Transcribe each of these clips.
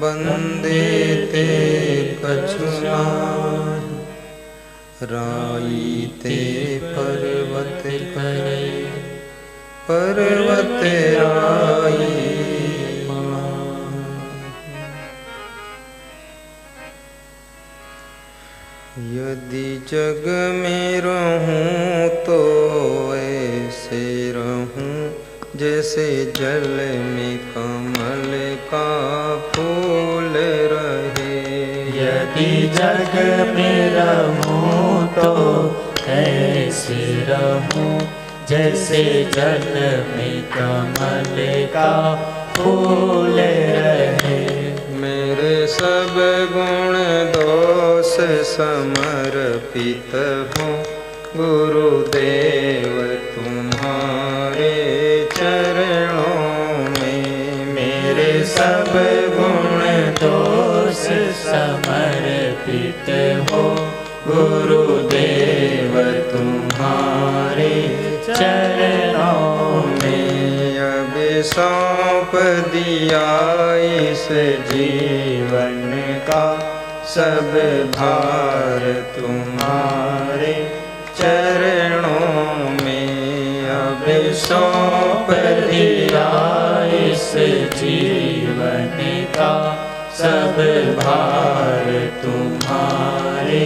बंदे ते कछुनान राई ते पर्वत करे पर्वत राई यदि जग में रहूं तो ऐसे रहूं जैसे जल में कमल का फूल रहे। यदि जग में रहूं तो ऐसे रहूं जैसे जल में कमल का फूल रहे। मेरे सब गुण दोष समर्पित हों गुरुदेव तुम्हारे चरणों में। मेरे सब गुण दोष समर्पित हो गुरुदेव तुम्हारे चरणों में। अब सौंप दिया इस जीवन का सब भार तुम्हारे चरणों में। अब सौंप दिया इस जीवन का सब भार तुम्हारे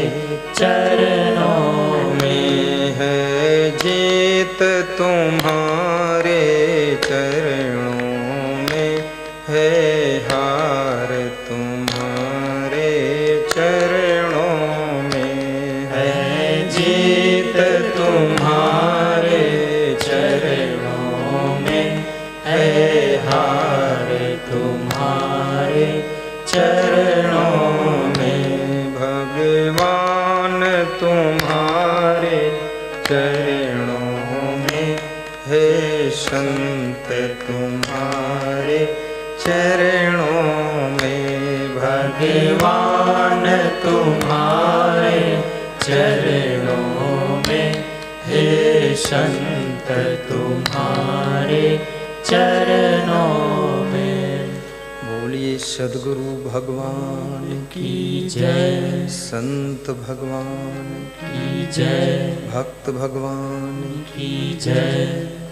चरणों में है। जीत तुम्हारे चरणों में है, हार तुम्हारे चरणों में है। जीत तुम्हारे चरणों में है, हार तुम्हारे चरणों में। भगवान तुम्हारे चरणों में है, संत तुम्हारे चरणों में। भगवान तुम्हारे चरणों में है, संत तुम्हारे चरणों में। बोलिए सद्गुरु भगवान की जय, संत भगवान की जय, भक्त भगवान की जय।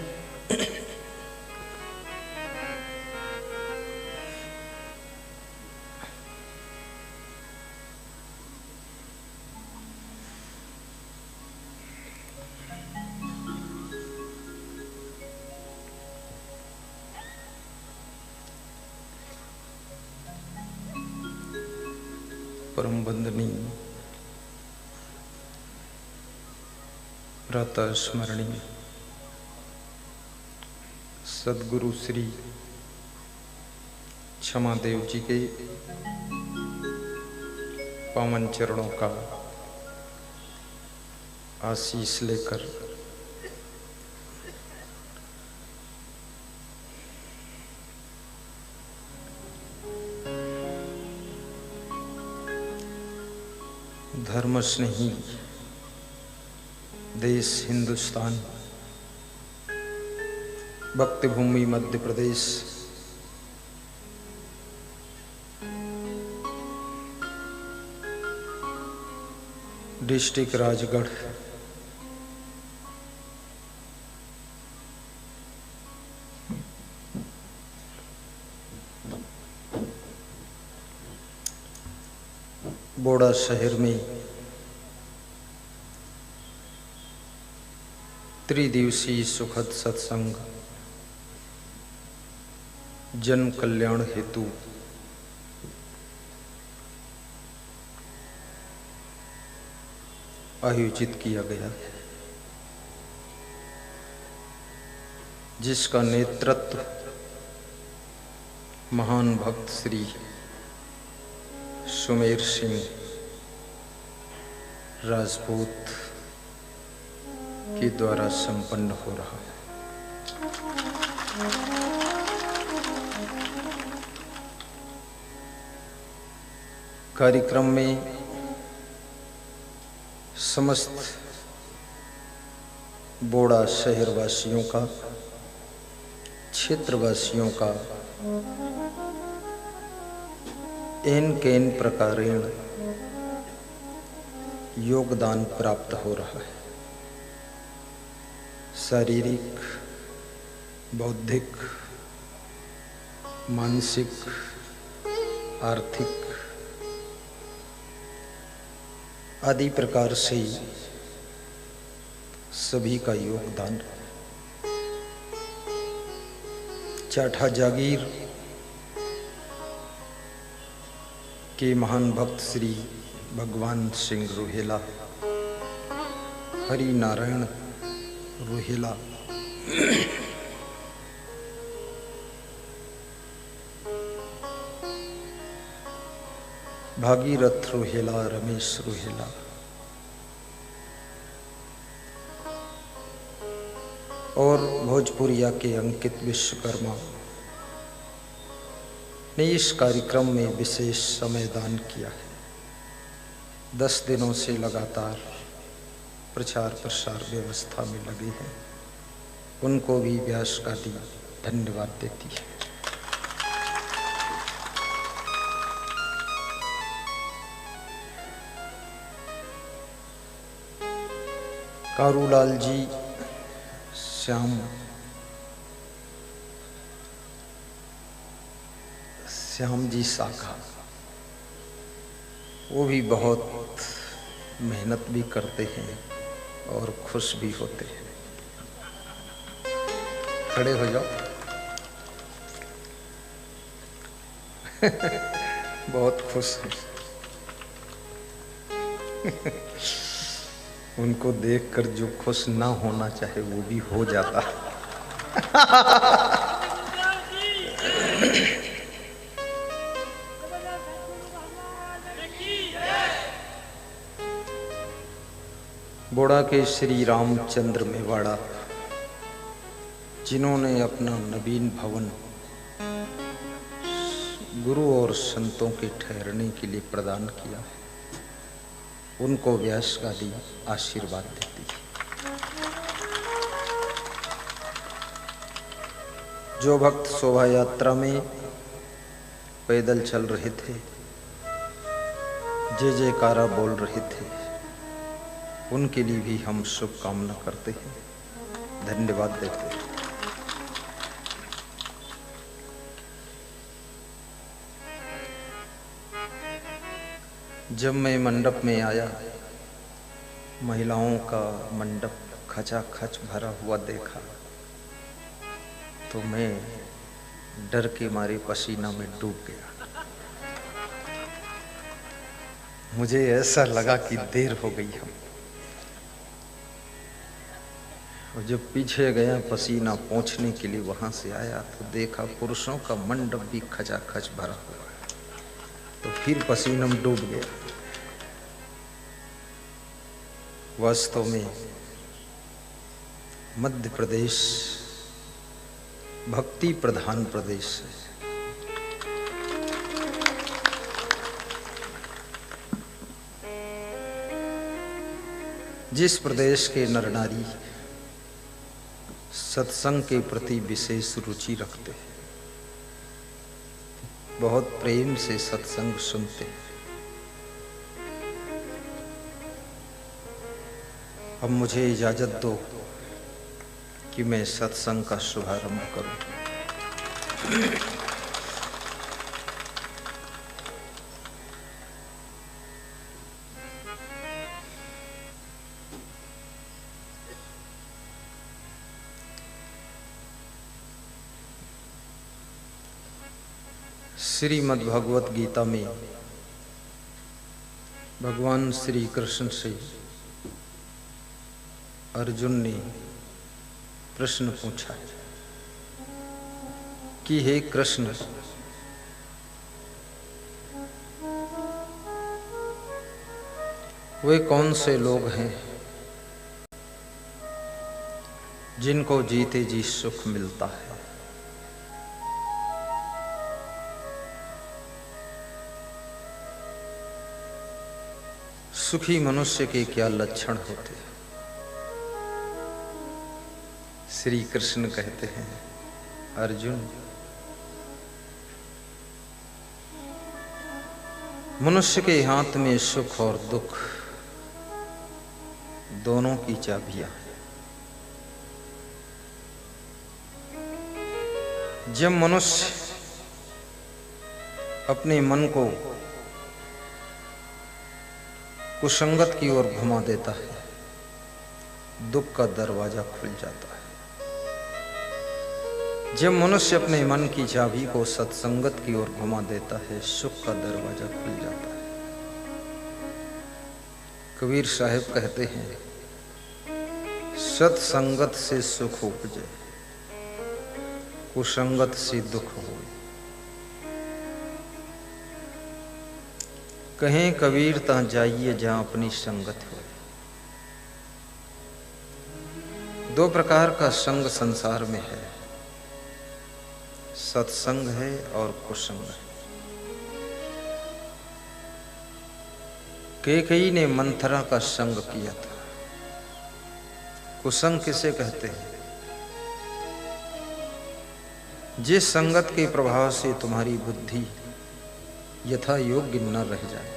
परम वंदनीय प्रातः स्मरणीय सद्गुरु श्री क्षमादेव जी के पावन चरणों का आशीष लेकर धर्म स्नेही देश हिंदुस्तान, भक्ति भूमि मध्य प्रदेश, डिस्ट्रिक्ट राजगढ़, बोड़ा शहर में त्रिदिवसीय सुखद सत्संग जन कल्याण हेतु आयोजित किया गया, जिसका नेतृत्व महान भक्त श्री सुमेर सिंह राजपूत के द्वारा संपन्न हो रहा है। कार्यक्रम में समस्त बोड़ा शहरवासियों का, क्षेत्रवासियों का एन केन प्रकारेण योगदान प्राप्त हो रहा है। शारीरिक, बौद्धिक, मानसिक, आर्थिक आदि प्रकार से सभी का योगदान। चाठा जागीर के महान भक्त श्री भगवान सिंह रोहेला, हरि नारायण रोहेला भागीरथ रोहेला, रमेश रोहेला और भोजपुरिया के अंकित विश्वकर्मा ने इस कार्यक्रम में विशेष समय दान किया है। 10 दिनों से लगातार प्रचार प्रसार व्यवस्था में लगे हैं। उनको भी व्यास का दी धन्यवाद देती है। कारूलाल जी, श्याम जी साखा, वो भी बहुत मेहनत भी करते हैं और खुश भी होते हैं। खड़े हो जाओ। बहुत खुश हैं। उनको देखकर जो खुश ना होना चाहे वो भी हो जाता है। बोड़ा के श्री रामचंद्र मेवाड़ा, जिन्होंने अपना नवीन भवन गुरु और संतों के ठहरने के लिए प्रदान किया, उनको व्यास गादी आशीर्वाद देती है। जो भक्त शोभा यात्रा में पैदल चल रहे थे, जय जयकारा बोल रहे थे, उनके लिए भी हम शुभकामना करते हैं, धन्यवाद देते हैं। जब मैं मंडप में आया, महिलाओं का मंडप खचाखच भरा हुआ देखा तो मैं डर के मारे पसीना में डूब गया। मुझे ऐसा लगा कि देर हो गई हम। और जब पीछे गया पसीना पोंछने के लिए, वहां से आया तो देखा पुरुषों का मंडप भी खचाखच भरा हुआ है, तो फिर पसीना में डूब गया। वास्तव में मध्य प्रदेश भक्ति प्रधान प्रदेश है। जिस प्रदेश के नर नारी सत्संग के प्रति विशेष रुचि रखते हैं, बहुत प्रेम से सत्संग सुनते हैं। अब मुझे इजाजत दो कि मैं सत्संग का शुभारंभ करूं। श्रीमद् भगवत गीता में भगवान श्री कृष्ण से अर्जुन ने प्रश्न पूछा कि हे कृष्ण, वे कौन से लोग हैं जिनको जीते जी सुख मिलता है? सुखी मनुष्य के क्या लक्षण होते हैं? श्री कृष्ण कहते हैं, अर्जुन, मनुष्य के हाथ में सुख और दुख दोनों की चाबियां हैं। जब मनुष्य अपने मन को कुसंगत की ओर घुमा देता है, दुख का दरवाजा खुल जाता है। जब मनुष्य अपने मन की चाबी को सत्संगत की ओर घुमा देता है, सुख का दरवाजा खुल जाता है। कबीर साहब कहते हैं, सत्संगत से सुख उपजे, कुसंगत से दुख हो। कहें कबीर ता जाइए जहां अपनी संगत हो। दो प्रकार का संग संसार में है, सत्संग है और कुसंग है। कैकेयी ने मंथरा का संग किया था। कुसंग किसे कहते हैं? जिस संगत के प्रभाव से तुम्हारी बुद्धि यथा योग्य न रह जाए,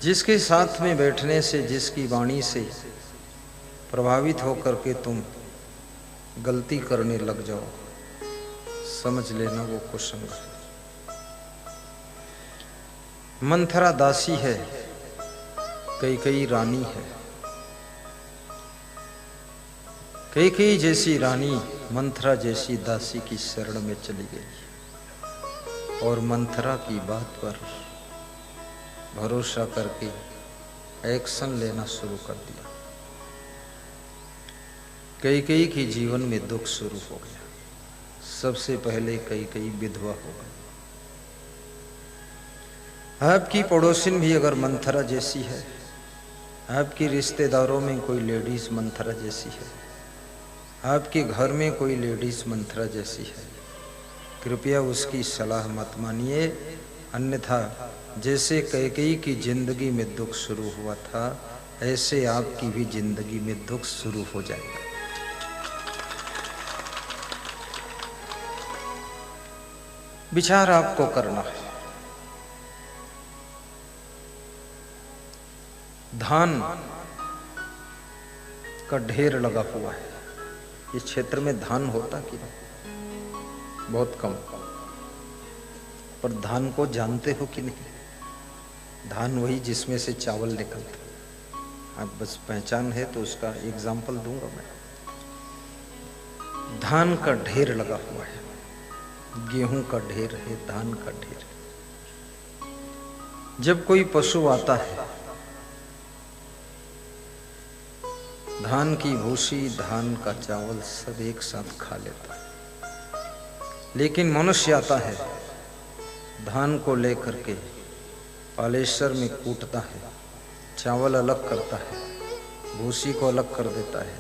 जिसके साथ में बैठने से, जिसकी वाणी से प्रभावित होकर के तुम गलती करने लग जाओ, समझ लेना वो कुसंग है। मंथरा दासी है, कैकेयी रानी है। कैकेयी जैसी रानी मंथरा जैसी दासी की शरण में चली गई और मंथरा की बात पर भरोसा करके एक्शन लेना शुरू कर दिया। कैकेयी के जीवन में दुख शुरू हो गया। सबसे पहले कैकेयी विधवा हो गई। आपकी पड़ोसिन भी अगर मंथरा जैसी है, आपकी रिश्तेदारों में कोई लेडीज मंथरा जैसी है, आपके घर में कोई लेडीज मंथरा जैसी है, कृपया उसकी सलाह मत मानिए, अन्यथा जैसे कैकेयी की जिंदगी में दुख शुरू हुआ था, ऐसे आपकी भी जिंदगी में दुख शुरू हो जाएगा। विचार आपको करना है। धान का ढेर लगा हुआ है। इस क्षेत्र में धान होता कि नहीं? बहुत कम। पर धान को जानते हो कि नहीं? धान वही जिसमें से चावल निकलता है। आप बस पहचान है तो उसका एग्जाम्पल दूंगा मैं। धान का ढेर लगा हुआ है, गेहूं का ढेर है, धान का ढेर है। जब कोई पशु आता है, धान की भूसी, धान का चावल सब एक साथ खा लेता है। लेकिन मनुष्य आता है, धान को लेकर के पालेश्वर में कूटता है, चावल अलग करता है, भूसी को अलग कर देता है,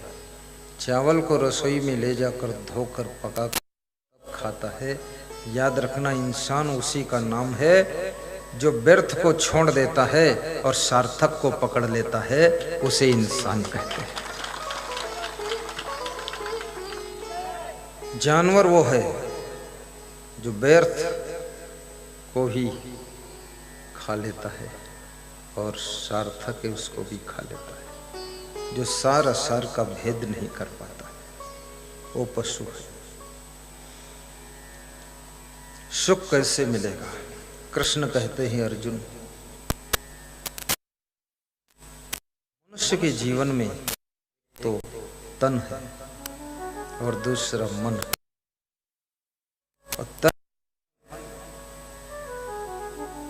चावल को रसोई में ले जाकर धोकर पका खाता है। याद रखना, इंसान उसी का नाम है जो व्यर्थ को छोड़ देता है और सार्थक को पकड़ लेता है, उसे इंसान कहते हैं। जानवर वो है जो व्यर्थ को ही खा लेता है और सार्थक है उसको भी खा लेता है। जो सार असार का भेद नहीं कर पाता, वो पशु है। सुख कैसे मिलेगा? कृष्ण कहते हैं, अर्जुन, मनुष्य के जीवन में तो तन है और दूसरा मन है। और तन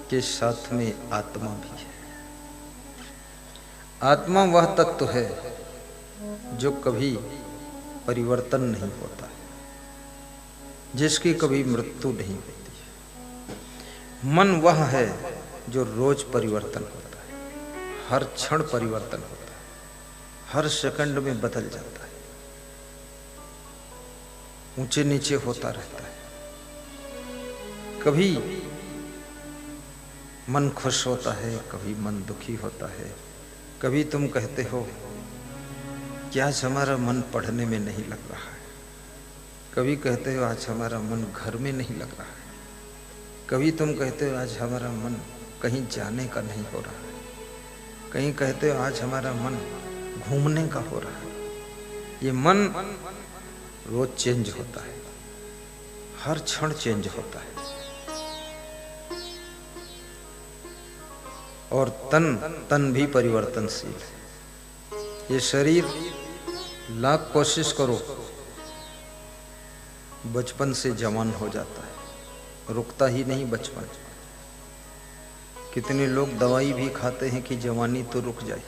के साथ में आत्मा भी है। आत्मा वह तत्व है जो कभी परिवर्तन नहीं होता है, जिसकी कभी मृत्यु नहीं होती है। मन वह है जो रोज परिवर्तन होता है, हर क्षण परिवर्तन होता है, हर सेकंड में बदल जाता है, ऊंचे नीचे होता रहता है। कभी मन खुश होता है, कभी मन दुखी होता है। कभी तुम कहते हो कि आज हमारा मन पढ़ने में नहीं लग रहा है, कभी कहते हो आज हमारा मन घर में नहीं लग रहा है। कभी तुम कहते हो आज हमारा मन कहीं जाने का नहीं हो रहा है, कहीं कहते हो आज हमारा मन घूमने का हो रहा है। ये मन रोज चेंज होता है, हर क्षण चेंज होता है। और तन भी परिवर्तनशील है। ये शरीर लाख कोशिश करो बचपन से जवान हो जाता है, रुकता ही नहीं बचपन। कितने लोग दवाई भी खाते हैं कि जवानी तो रुक जाए,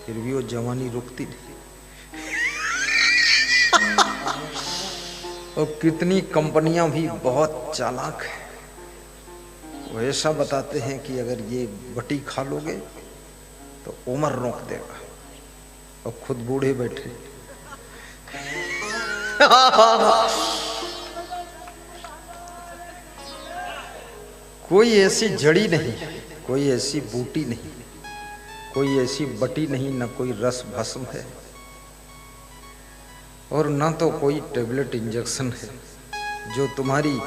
फिर भी वो जवानी रुकती नहीं। और कितनी कंपनियां भी बहुत चालाक है, वो ऐसा बताते हैं कि अगर ये बटी खा लोगे तो उम्र रोक देगा, और खुद बूढ़े बैठे। कोई ऐसी जड़ी नहीं, कोई ऐसी बूटी नहीं, कोई ऐसी बटी नहीं, न कोई रस भस्म है और न तो कोई टेबलेट इंजेक्शन है जो तुम्हारी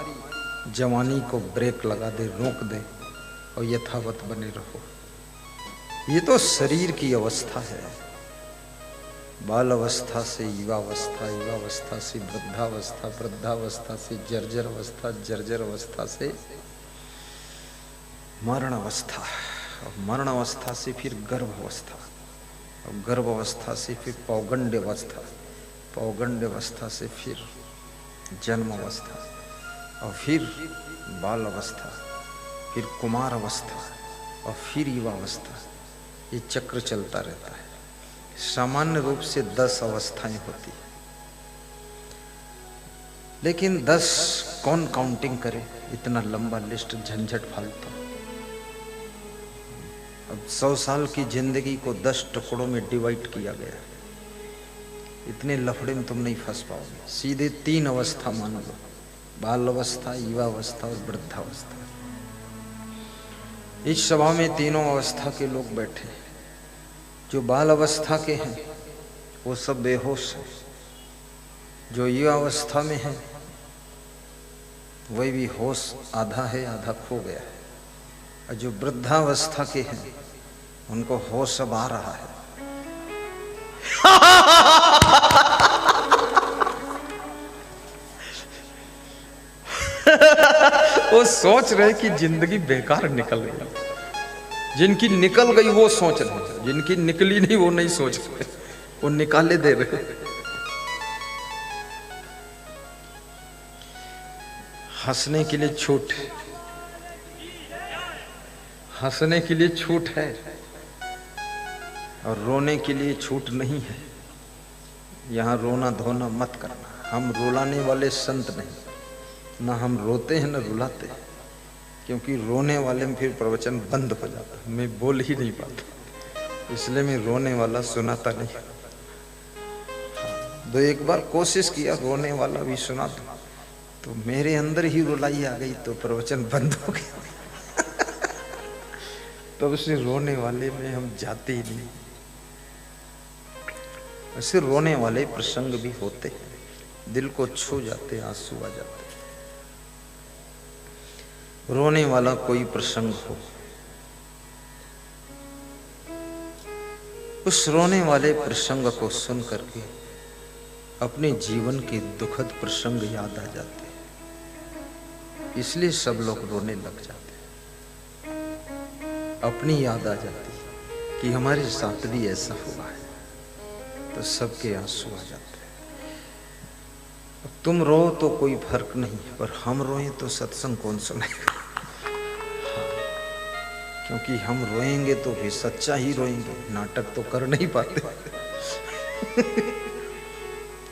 जवानी को ब्रेक लगा दे, रोक दे और यथावत बने रहो। ये तो शरीर की अवस्था है। बाल अवस्था से युवावस्था, युवावस्था से वृद्धावस्था, वृद्धावस्था से जर्जर अवस्था, जर्जर अवस्था से मरण अवस्था, और मरण अवस्था से फिर गर्भ अवस्था, और गर्भ अवस्था से फिर पौगंड अवस्था, पौगंड अवस्था से फिर जन्म अवस्था, और फिर बाल अवस्था, फिर कुमार अवस्था, और फिर युवा अवस्था। ये चक्र चलता रहता है। सामान्य रूप से 10 अवस्थाएं होती है, लेकिन 10 कौन काउंटिंग करे? इतना लंबा लिस्ट, झंझट फालतू। अब 100 साल की जिंदगी को 10 टुकड़ों में डिवाइड किया गया। इतने लफड़े में तुम नहीं फंस पाओगे। सीधे 3 अवस्था मान लो, बाल अवस्था, युवा अवस्था और वृद्धावस्था। इस सभा में तीनों अवस्था के लोग बैठे। जो बाल अवस्था के हैं वो सब बेहोश हैं, जो युवा अवस्था में है वही भी होश आधा है, आधा खो गया है, और जो वृद्धावस्था के हैं उनको होश अब आ रहा है। वो सोच रहे कि जिंदगी बेकार निकल गई। जिनकी निकल गई वो सोच रहे, जिनकी निकली नहीं वो नहीं सोच रहे, वो निकाले दे रहे। हंसने के लिए छूट, हंसने के लिए छूट है और रोने के लिए छूट नहीं है। यहाँ रोना धोना मत करना। हम रुलाने वाले संत नहीं, ना हम रोते हैं ना रुलाते हैं, क्योंकि रोने वाले में फिर प्रवचन बंद हो जाता है, मैं बोल ही नहीं पाता, इसलिए मैं रोने वाला सुनाता नहीं। तो एक बार कोशिश किया रोने वाला भी सुना दो, तो मेरे अंदर ही रुलाई आ गई, तो प्रवचन बंद हो गया। तो उससे रोने वाले में हम जाते ही नहीं। ऐसे रोने वाले प्रसंग भी होते हैं, दिल को छू जाते, आंसू आ जाते। रोने वाला कोई प्रसंग हो, उस रोने वाले प्रसंग को सुन करके अपने जीवन के दुखद प्रसंग याद आ जाते हैं, इसलिए सब लोग रोने लग जाते हैं। अपनी याद आ जाती है कि हमारे साथ भी ऐसा हुआ है, तो सबके आंसू आ जाते हैं। अब तुम रो तो कोई फर्क नहीं, पर हम रोएं तो सत्संग कौन सुनेगा? क्योंकि हम रोएंगे तो भी सच्चा ही रोएंगे, नाटक तो कर नहीं पाते।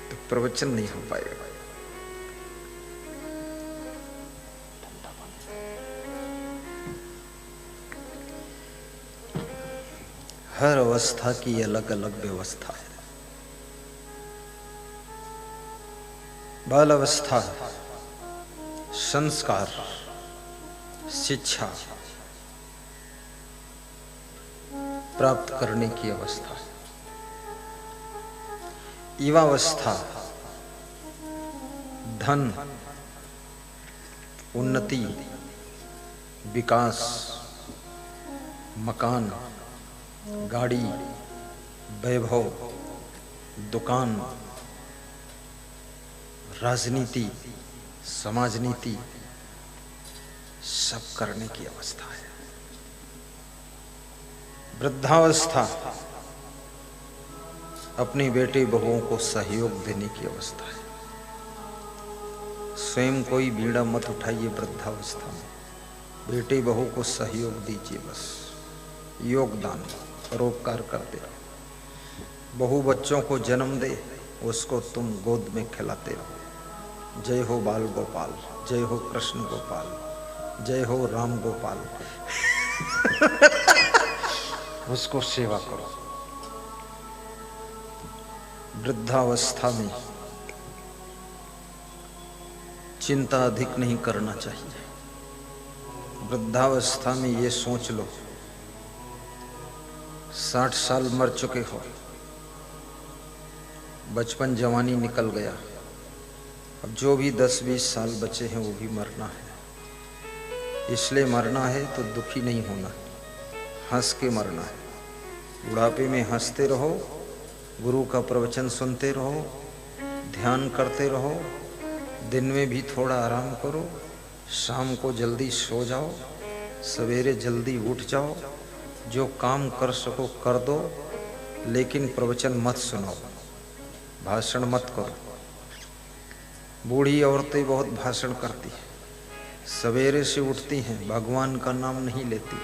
तो प्रवचन नहीं हो पाएगा। हर अवस्था की अलग अलग व्यवस्था है। बाल अवस्था संस्कार, शिक्षा प्राप्त करने की अवस्था। युवावस्था धन, उन्नति विकास, मकान, गाड़ी, वैभव, दुकान, राजनीति, समाजनीति सब करने की अवस्था है। वृद्धावस्था अपनी बेटे बहुओं को सहयोग देने की अवस्था है। स्वयं कोई बीड़ा मत उठाइए वृद्धावस्था में, बेटे बहू को सहयोग दीजिए, बस योगदान, परोपकार करते रहो। बहू बच्चों को जन्म दे, उसको तुम गोद में खिलाते रहो। जय हो बाल गोपाल, जय हो कृष्ण गोपाल, जय हो राम गोपाल। उसको सेवा करो। वृद्धावस्था में चिंता अधिक नहीं करना चाहिए। वृद्धावस्था में ये सोच लो 60 साल मर चुके हो, बचपन जवानी निकल गया, अब जो भी 10-20 साल बचे हैं वो भी मरना है। इसलिए मरना है तो दुखी नहीं होना, हंस के मरना है। बुढ़ापे में हंसते रहो, गुरु का प्रवचन सुनते रहो, ध्यान करते रहो, दिन में भी थोड़ा आराम करो, शाम को जल्दी सो जाओ, सवेरे जल्दी उठ जाओ, जो काम कर सको कर दो, लेकिन प्रवचन मत सुनाओ, भाषण मत करो। बूढ़ी औरतें बहुत भाषण करती हैं, सवेरे से उठती हैं, भगवान का नाम नहीं लेती,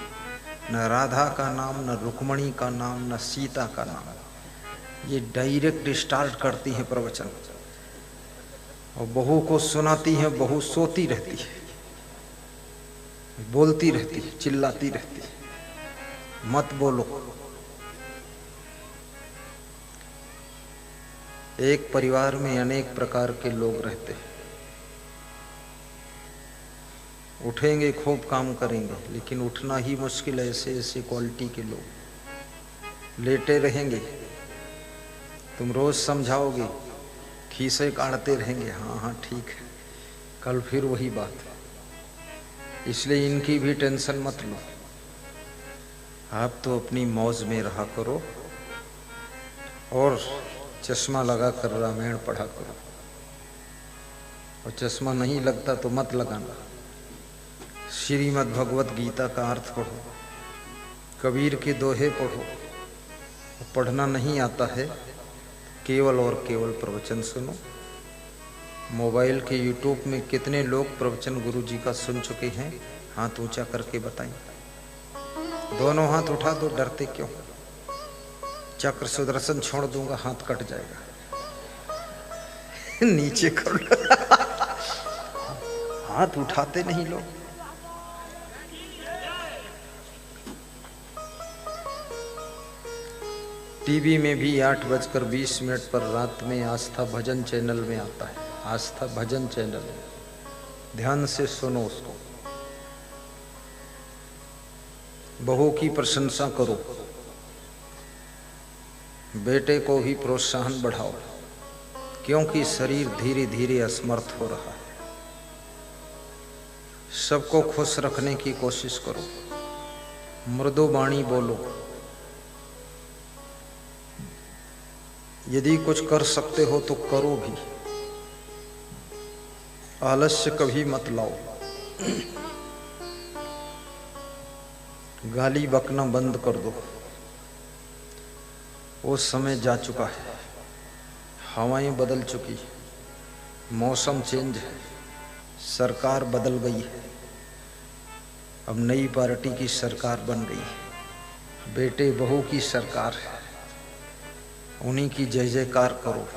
न राधा का नाम, न रुक्मणी का नाम, न सीता का नाम। ये डायरेक्ट स्टार्ट करती हैं प्रवचन और बहू को सुनाती हैं। बहू सोती रहती है, बोलती रहती है, चिल्लाती रहती है, मत बोलो। एक परिवार में अनेक प्रकार के लोग रहते हैं, उठेंगे खूब काम करेंगे, लेकिन उठना ही मुश्किल है। ऐसे ऐसे क्वालिटी के लोग लेटे रहेंगे, तुम रोज समझाओगे, खीसे काटते रहेंगे, हाँ हाँ ठीक है, कल फिर वही बात। इसलिए इनकी भी टेंशन मत लो, आप तो अपनी मौज में रहा करो और चश्मा लगा कर रामायण पढ़ा करो। और चश्मा नहीं लगता तो मत लगाना। श्रीमद् भगवत गीता का अर्थ पढ़ो, कबीर के दोहे पढ़ो। पढ़ना नहीं आता है, केवल और केवल प्रवचन सुनो। मोबाइल के यूट्यूब में कितने लोग प्रवचन गुरु जी का सुन चुके हैं, हाथ ऊंचा करके बताएं। दोनों हाथ उठा दो, डरते क्यों? चक्र सुदर्शन छोड़ दूंगा, हाथ कट जाएगा। नीचे कर लो। हाथ उठाते नहीं लोग। टीवी में भी 8:20 पर रात में आस्था भजन चैनल में आता है, आस्था भजन चैनल। ध्यान से सुनो उसको। बहू की प्रशंसा करो, बेटे को भी प्रोत्साहन बढ़ाओ, क्योंकि शरीर धीरे धीरे असमर्थ हो रहा है। सबको खुश रखने की कोशिश करो, मृदु वाणी बोलो। यदि कुछ कर सकते हो तो करो भी, आलस्य कभी मत लाओ। गाली बकना बंद कर दो, वो समय जा चुका है। हवाएं बदल चुकी, मौसम चेंज है, सरकार बदल गई है। अब नई पार्टी की सरकार बन गई है, बेटे बहू की सरकार है। उन्हीं की जय जयकार करो,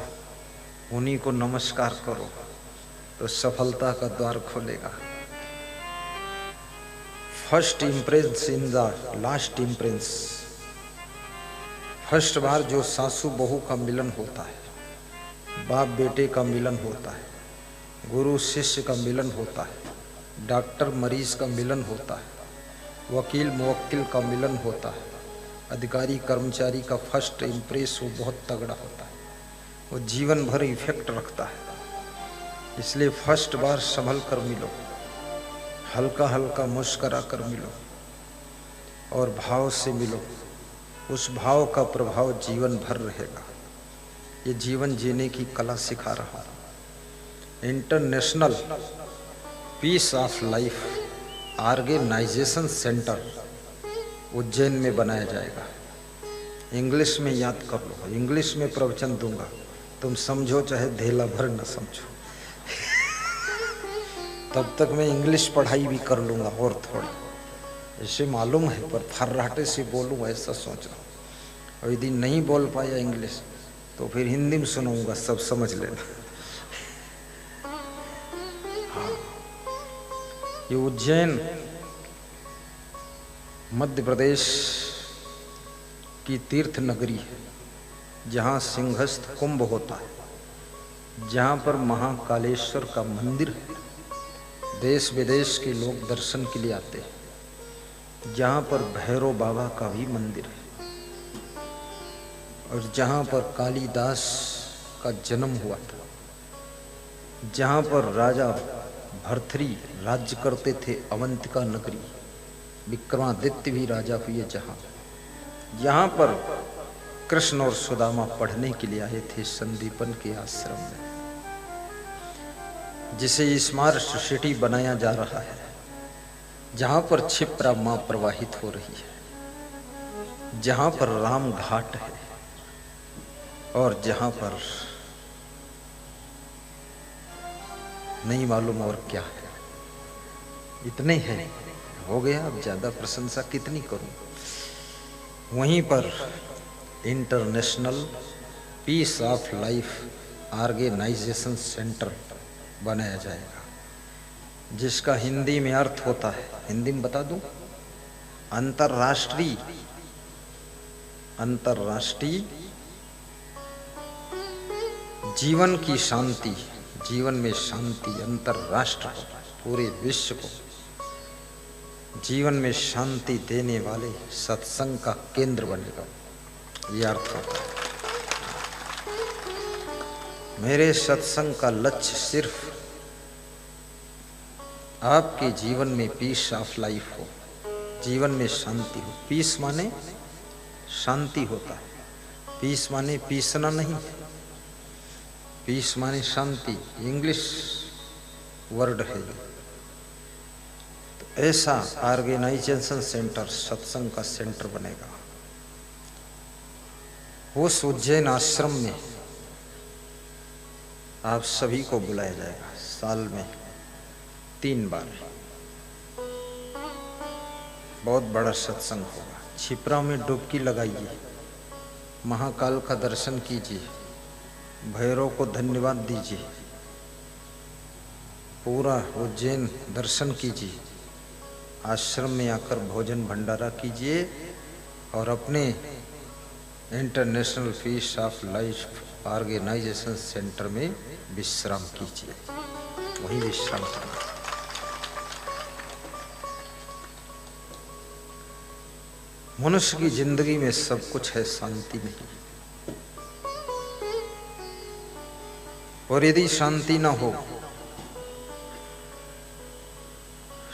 उन्हीं को नमस्कार करो, तो सफलता का द्वार खोलेगा। First impress in the last impress. First बार जो सासू बहू का मिलन होता है, बाप बेटे का मिलन होता है, गुरु शिष्य का मिलन होता है, डॉक्टर मरीज का मिलन होता है, वकील मुवक्किल का मिलन होता है, अधिकारी कर्मचारी का फर्स्ट इम्प्रेस वो बहुत तगड़ा होता है, वो जीवन भर इफेक्ट रखता है। इसलिए फर्स्ट बार संभल कर मिलो, हल्का हल्का मुस्करा कर मिलो और भाव से मिलो। उस भाव का प्रभाव जीवन भर रहेगा। ये जीवन जीने की कला सिखा रहा हूँ। International peace of life organisation centre Ujjain में बनाया जाएगा। इंग्लिश में याद कर लो, इंग्लिश में प्रवचन दूंगा, तुम समझो चाहे धेला भर न समझो। तब तक मैं इंग्लिश पढ़ाई भी कर लूंगा और थोड़ी, ऐसे मालूम है, पर फर्राटे से बोलूँ ऐसा सोच रहा हूँ। और यदि नहीं बोल पाया इंग्लिश तो फिर हिंदी में सुनाऊंगा, सब समझ लेना। हाँ, ये उज्जैन मध्य प्रदेश की तीर्थ नगरी है, जहाँ सिंहस्थ कुंभ होता है, जहाँ पर महाकालेश्वर का मंदिर है। देश विदेश के लोग दर्शन के लिए आते हैं। जहाँ पर भैरव बाबा का भी मंदिर है और जहाँ पर कालिदास का जन्म हुआ था, जहाँ पर राजा भर्तृहरि राज्य करते थे, अवंतिका नगरी, विक्रमादित्य भी राजा हुए जहाँ, यहाँ पर कृष्ण और सुदामा पढ़ने के लिए आए थे संदीपन के आश्रम में, जिसे स्मार्ट सिटी बनाया जा रहा है, जहाँ पर क्षिप्रा माँ प्रवाहित हो रही है, जहाँ पर राम घाट है और जहाँ पर नहीं मालूम और क्या है। इतने हैं, हो गया। अब ज्यादा प्रशंसा कितनी करूं। वहीं पर international peace of life organisation centre बनाया जाएगा, जिसका हिंदी में अर्थ होता है, हिंदी में बता दूं, अंतर्राष्ट्रीय जीवन की शांति, जीवन में शांति, अंतर्राष्ट्र को, पूरे विश्व को जीवन में शांति देने वाले सत्संग का केंद्र बनेगा। ये अर्थ होता है। मेरे सत्संग का लक्ष्य सिर्फ आपके जीवन में पीस ऑफ लाइफ हो, जीवन में शांति हो। पीस माने शांति होता है, पीस माने पीसना नहीं, पीस माने शांति, इंग्लिश वर्ड है। तो ऐसा ऑर्गेनाइजेशन सेंटर, सत्संग का सेंटर बनेगा। उस उज्जैन आश्रम में आप सभी को बुलाया जाएगा, साल में 3 बार। बहुत बड़ा सत्संग होगा। क्षिप्रा में डुबकी लगाइए, महाकाल का दर्शन कीजिए, भैरव को धन्यवाद दीजिए, पूरा उज्जैन दर्शन कीजिए, आश्रम में आकर भोजन भंडारा कीजिए और अपने international peace of life organisation centre में विश्राम कीजिए, वही विश्राम करना। मनुष्य की जिंदगी में सब कुछ है, शांति नहीं। और यदि शांति न हो,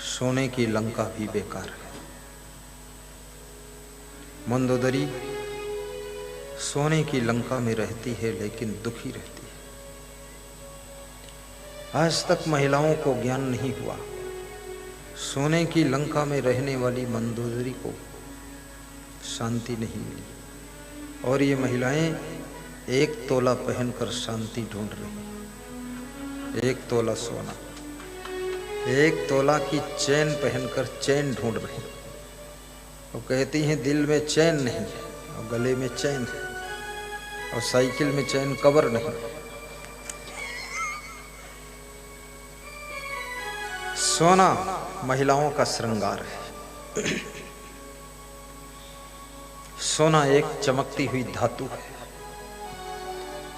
सोने की लंका भी बेकार है। मंदोदरी सोने की लंका में रहती है लेकिन दुखी रहती है। आज तक महिलाओं को ज्ञान नहीं हुआ। सोने की लंका में रहने वाली मंदोदरी को शांति नहीं मिली और ये महिलाएं 1 तोला पहनकर शांति ढूंढ रही। 1 तोला सोना, 1 तोला की चैन पहनकर चैन ढूंढ रही। वो कहती हैं दिल में चैन नहीं और गले में चैन है और साइकिल में चैन कवर नहीं। सोना महिलाओं का श्रृंगार है। सोना एक चमकती हुई धातु है।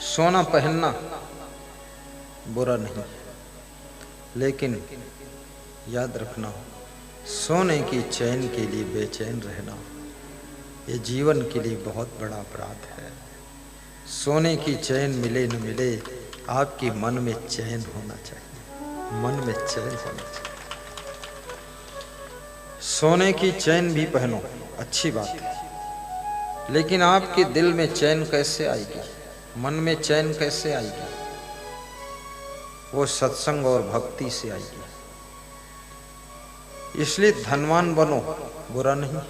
सोना पहनना बुरा नहीं, लेकिन याद रखना, सोने की चैन के लिए बेचैन रहना ये जीवन के लिए बहुत बड़ा अपराध है। सोने की चैन मिले न मिले, आपके मन में चैन होना चाहिए, मन में चैन होना चाहिए। सोने की चैन भी पहनो, अच्छी बात है, लेकिन आपके दिल में चैन कैसे आएगी, मन में चैन कैसे आएगी? वो सत्संग और भक्ति से आएगी। इसलिए धनवान बनो, बुरा नहीं।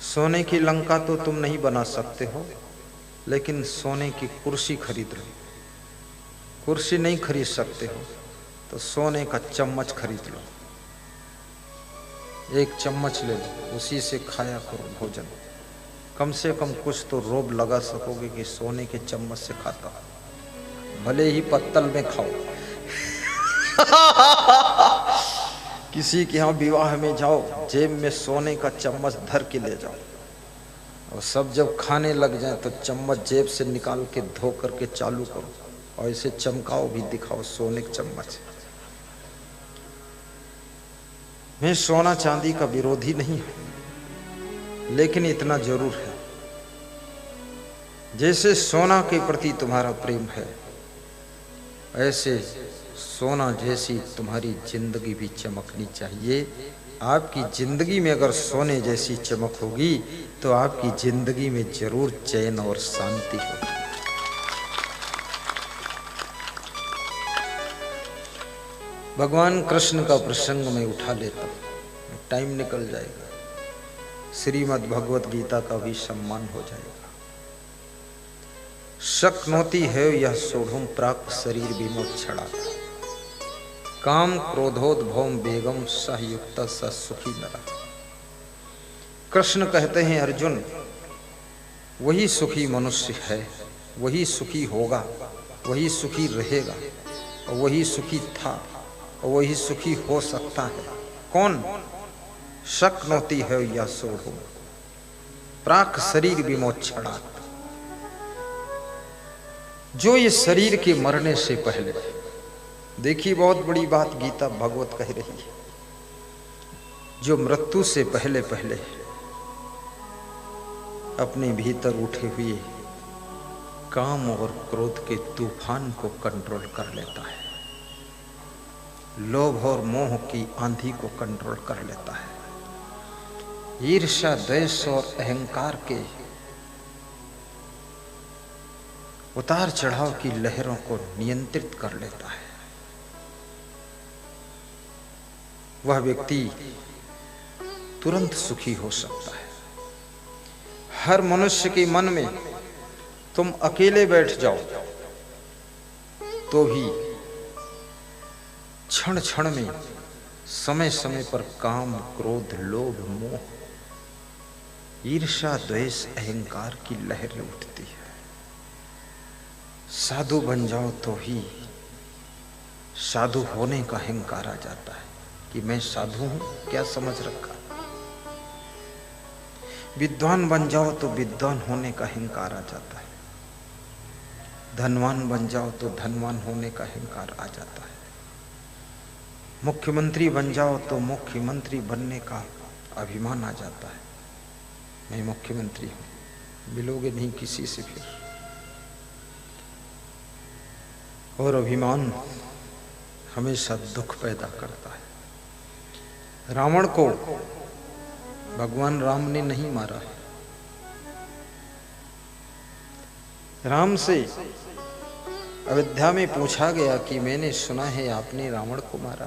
सोने की लंका तो तुम नहीं बना सकते हो, लेकिन सोने की कुर्सी खरीद लो। कुर्सी नहीं खरीद सकते हो तो सोने का चम्मच खरीद लो, एक चम्मच ले लो, उसी से खाया करो भोजन। कम से कम कुछ तो रोब लगा सकोगे कि सोने के चम्मच से खाता, भले ही पत्तल में खाओ। किसी के यहाँ विवाह में जाओ, जेब में सोने का चम्मच धर के ले जाओ, और सब जब खाने लग जाए तो चम्मच जेब से निकाल के धो करके चालू करो, और इसे चमकाओ भी, दिखाओ सोने का चम्मच। मैं सोना चांदी का विरोधी नहीं हूं, लेकिन इतना जरूर है, जैसे सोना के प्रति तुम्हारा प्रेम है, ऐसे सोना जैसी तुम्हारी जिंदगी भी चमकनी चाहिए। आपकी जिंदगी में अगर सोने जैसी चमक होगी तो आपकी जिंदगी में जरूर चैन और शांति होगी। भगवान कृष्ण का प्रसंग मैं उठा लेता हूं, टाइम निकल जाएगा, श्रीमद् भगवत गीता का भी सम्मान हो जाएगा। शक्नोति है यह सोढ़ुम प्राक शरीर विमोक्षणा, काम क्रोधोद्भवम बेगम सहयुक्त स सुखी नरा। कृष्ण कहते हैं अर्जुन, वही सुखी मनुष्य है, वही सुखी होगा, वही सुखी रहेगा, और वही सुखी था, और वही सुखी हो सकता है। कौन? शक्नोति है यह सोढ़ुम प्राक शरीर विमोक्षणा, जो ये शरीर के मरने से पहले, देखिए बहुत बड़ी बात गीता भगवत कह रही है, जो मृत्यु से पहले पहले अपने भीतर उठे हुए काम और क्रोध के तूफान को कंट्रोल कर लेता है, लोभ और मोह की आंधी को कंट्रोल कर लेता है, ईर्ष्या द्वेष और अहंकार के उतार चढ़ाव की लहरों को नियंत्रित कर लेता है, वह व्यक्ति तुरंत सुखी हो सकता है। हर मनुष्य के मन में तुम अकेले बैठ जाओ तो भी क्षण क्षण में, समय समय पर काम क्रोध लोभ मोह ईर्ष्या द्वेष अहंकार की लहरें उठती है। साधु बन जाओ तो ही साधु होने का अहंकार आ जाता है कि मैं साधु हूं, क्या समझ रखा। विद्वान बन जाओ तो विद्वान होने का अहंकार आ जाता है, धनवान बन जाओ तो धनवान होने का अहंकार आ जाता है, मुख्यमंत्री बन जाओ तो मुख्यमंत्री बनने का अभिमान आ जाता है, मैं मुख्यमंत्री हूं, मिलोगे नहीं किसी से फिर। और अभिमान हमेशा दुख पैदा करता है। रावण को भगवान राम ने नहीं मारा है, राम से अयोध्या में पूछा गया कि मैंने सुना है आपने रावण को मारा,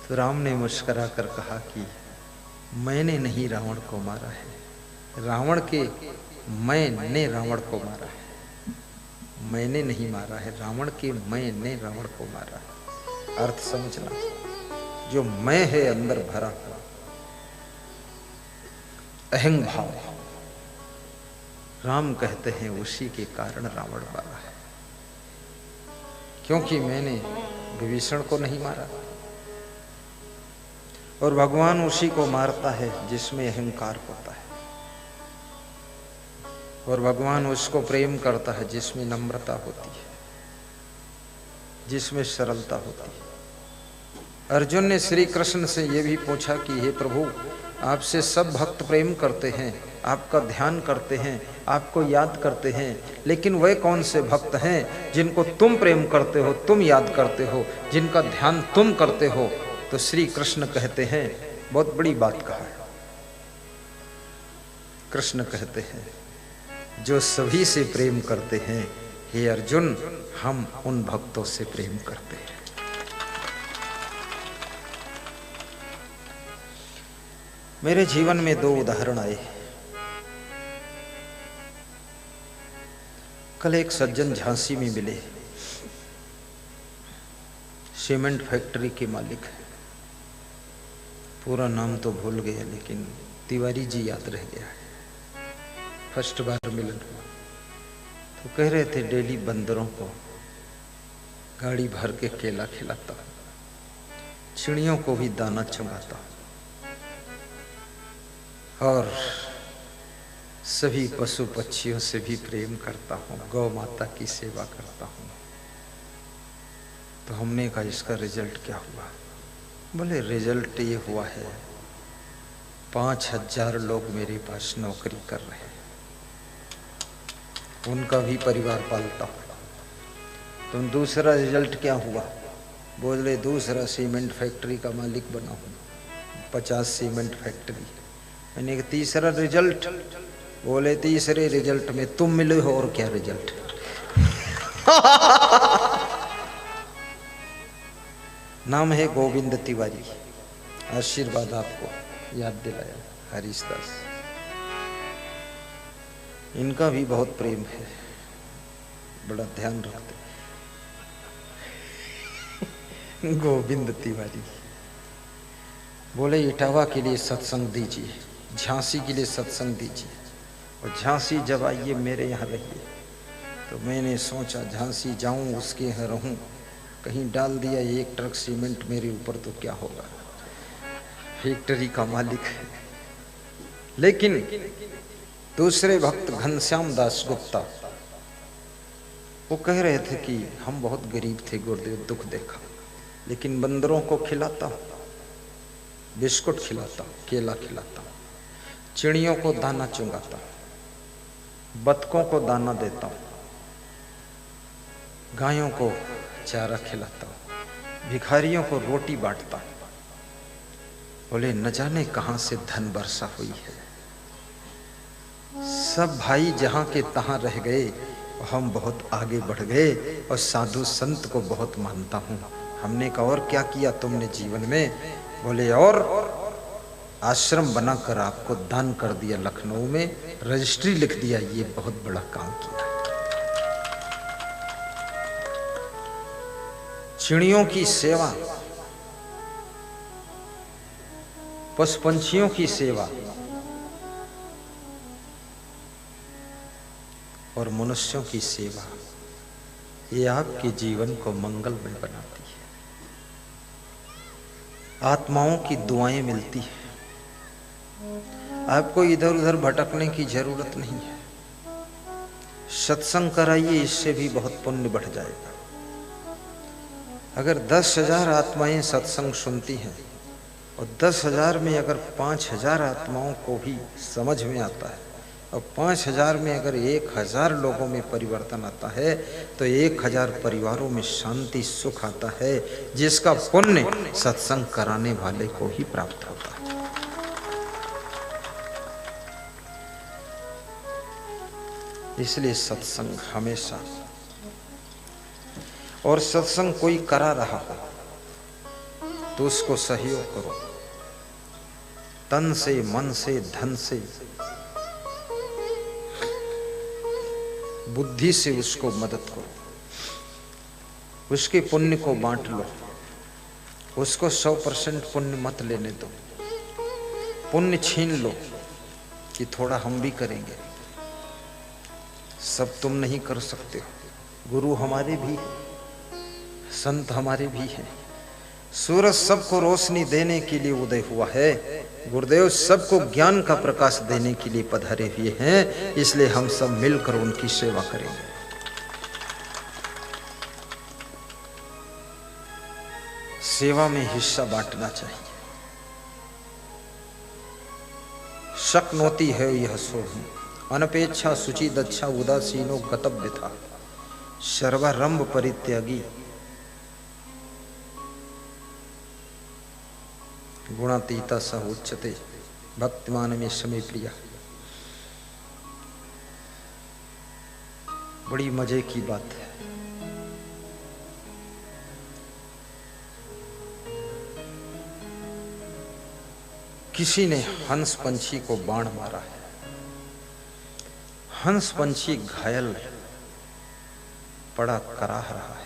तो राम ने मुस्कुरा कर कहा कि मैंने नहीं रावण को मारा है, रावण के मैंने रावण को मारा है, मैंने नहीं मारा है, रावण के मैंने रावण को मारा है। अर्थ समझना, जो मैं है अंदर भरा हुआ अहंग भाव, राम कहते हैं उसी के कारण रावण मारा है, क्योंकि मैंने विभीषण को नहीं मारा। और भगवान उसी को मारता है जिसमें अहंकार होता है, और भगवान उसको प्रेम करता है जिसमें नम्रता होती है, जिसमें सरलता होती है। अर्जुन ने श्री कृष्ण से यह भी पूछा कि हे प्रभु, आपसे सब भक्त प्रेम करते हैं, आपका ध्यान करते हैं, आपको याद करते हैं, लेकिन वे कौन से भक्त हैं जिनको तुम प्रेम करते हो, तुम याद करते हो, जिनका ध्यान तुम करते हो, तो श्री कृष्ण कहते हैं, बहुत बड़ी बात कहा है। कृष्ण कहते हैं, जो सभी से प्रेम करते हैं, हे अर्जुन, हम उन भक्तों से प्रेम करते हैं। मेरे जीवन में 2 उदाहरण आए। कल एक सज्जन झांसी में मिले, सीमेंट फैक्ट्री के मालिक है। पूरा नाम तो भूल गया, लेकिन तिवारी जी याद रह गया है। फर्स्ट बार मिलन हुआ तो कह रहे थे, डेली बंदरों को गाड़ी भर के केला खिलाता, चिड़ियों को भी दाना चुगाता और सभी पशु पक्षियों से भी प्रेम करता हूँ, गौ माता की सेवा करता हूँ। तो हमने कहा, इसका रिजल्ट क्या हुआ? बोले, रिजल्ट ये हुआ है, 5000 लोग मेरे पास नौकरी कर रहे हैं, उनका भी परिवार पालता हूँ। तो दूसरा रिजल्ट क्या हुआ? बोले, दूसरा सीमेंट फैक्ट्री का मालिक बना हूँ, 50 सीमेंट फैक्ट्री। मैंने कहा, तीसरा रिजल्ट? बोले, तीसरे रिजल्ट में तुम मिले हो, और क्या रिजल्ट? नाम है गोविंद तिवारी। आशीर्वाद आपको याद दिलाया, हरीश दास। इनका भी बहुत प्रेम है, बड़ा ध्यान रखते। गोविंद तिवारी बोले, इटावा के लिए सत्संग दीजिए, झांसी के लिए सत्संग दीजिए, और झांसी जब आइए मेरे यहाँ रहिए। तो मैंने सोचा, झांसी जाऊं, उसके यहाँ रहूं, कहीं डाल दिया 1 ट्रक सीमेंट मेरे ऊपर तो क्या होगा? फैक्ट्री का मालिक है। लेकिन दूसरे भक्त घनश्याम दास गुप्ता, वो कह रहे थे कि हम बहुत गरीब थे गुरुदेव, दुख देखा, लेकिन बंदरों को खिलाता हूँ, बिस्कुट खिलाता हूँ, केला खिलाता हूँ, चिड़ियों को दाना चुंगाता हूँ, बतकों को दाना देता हूँ, गायों को चारा खिलाता हूँ, भिखारियों को रोटी बांटता हूँ। बोले, न जाने कहाँ से धन वर्षा हुई है। सब भाई जहाँ के तहाँ रह गए, हम बहुत आगे बढ़ गए, और साधु संत को बहुत मानता हूँ। हमने कहा, और क्या किया तुमने जीवन में? बोले, और आश्रम बनाकर आपको दान कर दिया, लखनऊ में रजिस्ट्री लिख दिया, ये बहुत बड़ा काम किया। चिड़ियों की सेवा, पशु पंछियों की सेवा और मनुष्यों की सेवा, ये आपके जीवन को मंगलमय बनाती है। आत्माओं की दुआएं मिलती है, आपको इधर उधर भटकने की जरूरत नहीं है। सत्संग कराइए, इससे भी बहुत पुण्य बढ़ जाएगा। अगर 10,000 आत्माएं सत्संग सुनती हैं, और 10,000 में अगर 5,000 आत्माओं को भी समझ में आता है, और 5,000 में अगर 1,000 लोगों में परिवर्तन आता है, तो 1,000 परिवारों में शांति सुख आता है, जिसका पुण्य सत्संग कराने वाले को ही प्राप्त होता है। इसलिए सत्संग हमेशा, और सत्संग कोई करा रहा हो तो उसको सहयोग करो, तन से, मन से, धन से, बुद्धि से उसको मदद करो, उसके पुण्य को बांट लो। उसको 100% पुण्य मत लेने दो, पुण्य छीन लो कि थोड़ा हम भी करेंगे। सब तुम नहीं कर सकते हो, गुरु हमारे भी हैं, संत हमारे भी हैं। सूरज सबको रोशनी देने के लिए उदय हुआ है, गुरुदेव सबको ज्ञान का प्रकाश देने के लिए पधारे हुए हैं, इसलिए हम सब मिलकर उनकी सेवा करेंगे। सेवा में हिस्सा बांटना चाहिए। शक्नोति है यह सोहम, अनपेक्षा शुचि दक्षा उदासीनो गतव्य था, सर्वारंभ परित्यागी। गुणातीता सह उच्यते भक्तिमान में समय प्रिया। बड़ी मजे की बात है। किसी ने हंस पंछी को बाण मारा है। हंस पंछी घायल पड़ा कराह रहा है।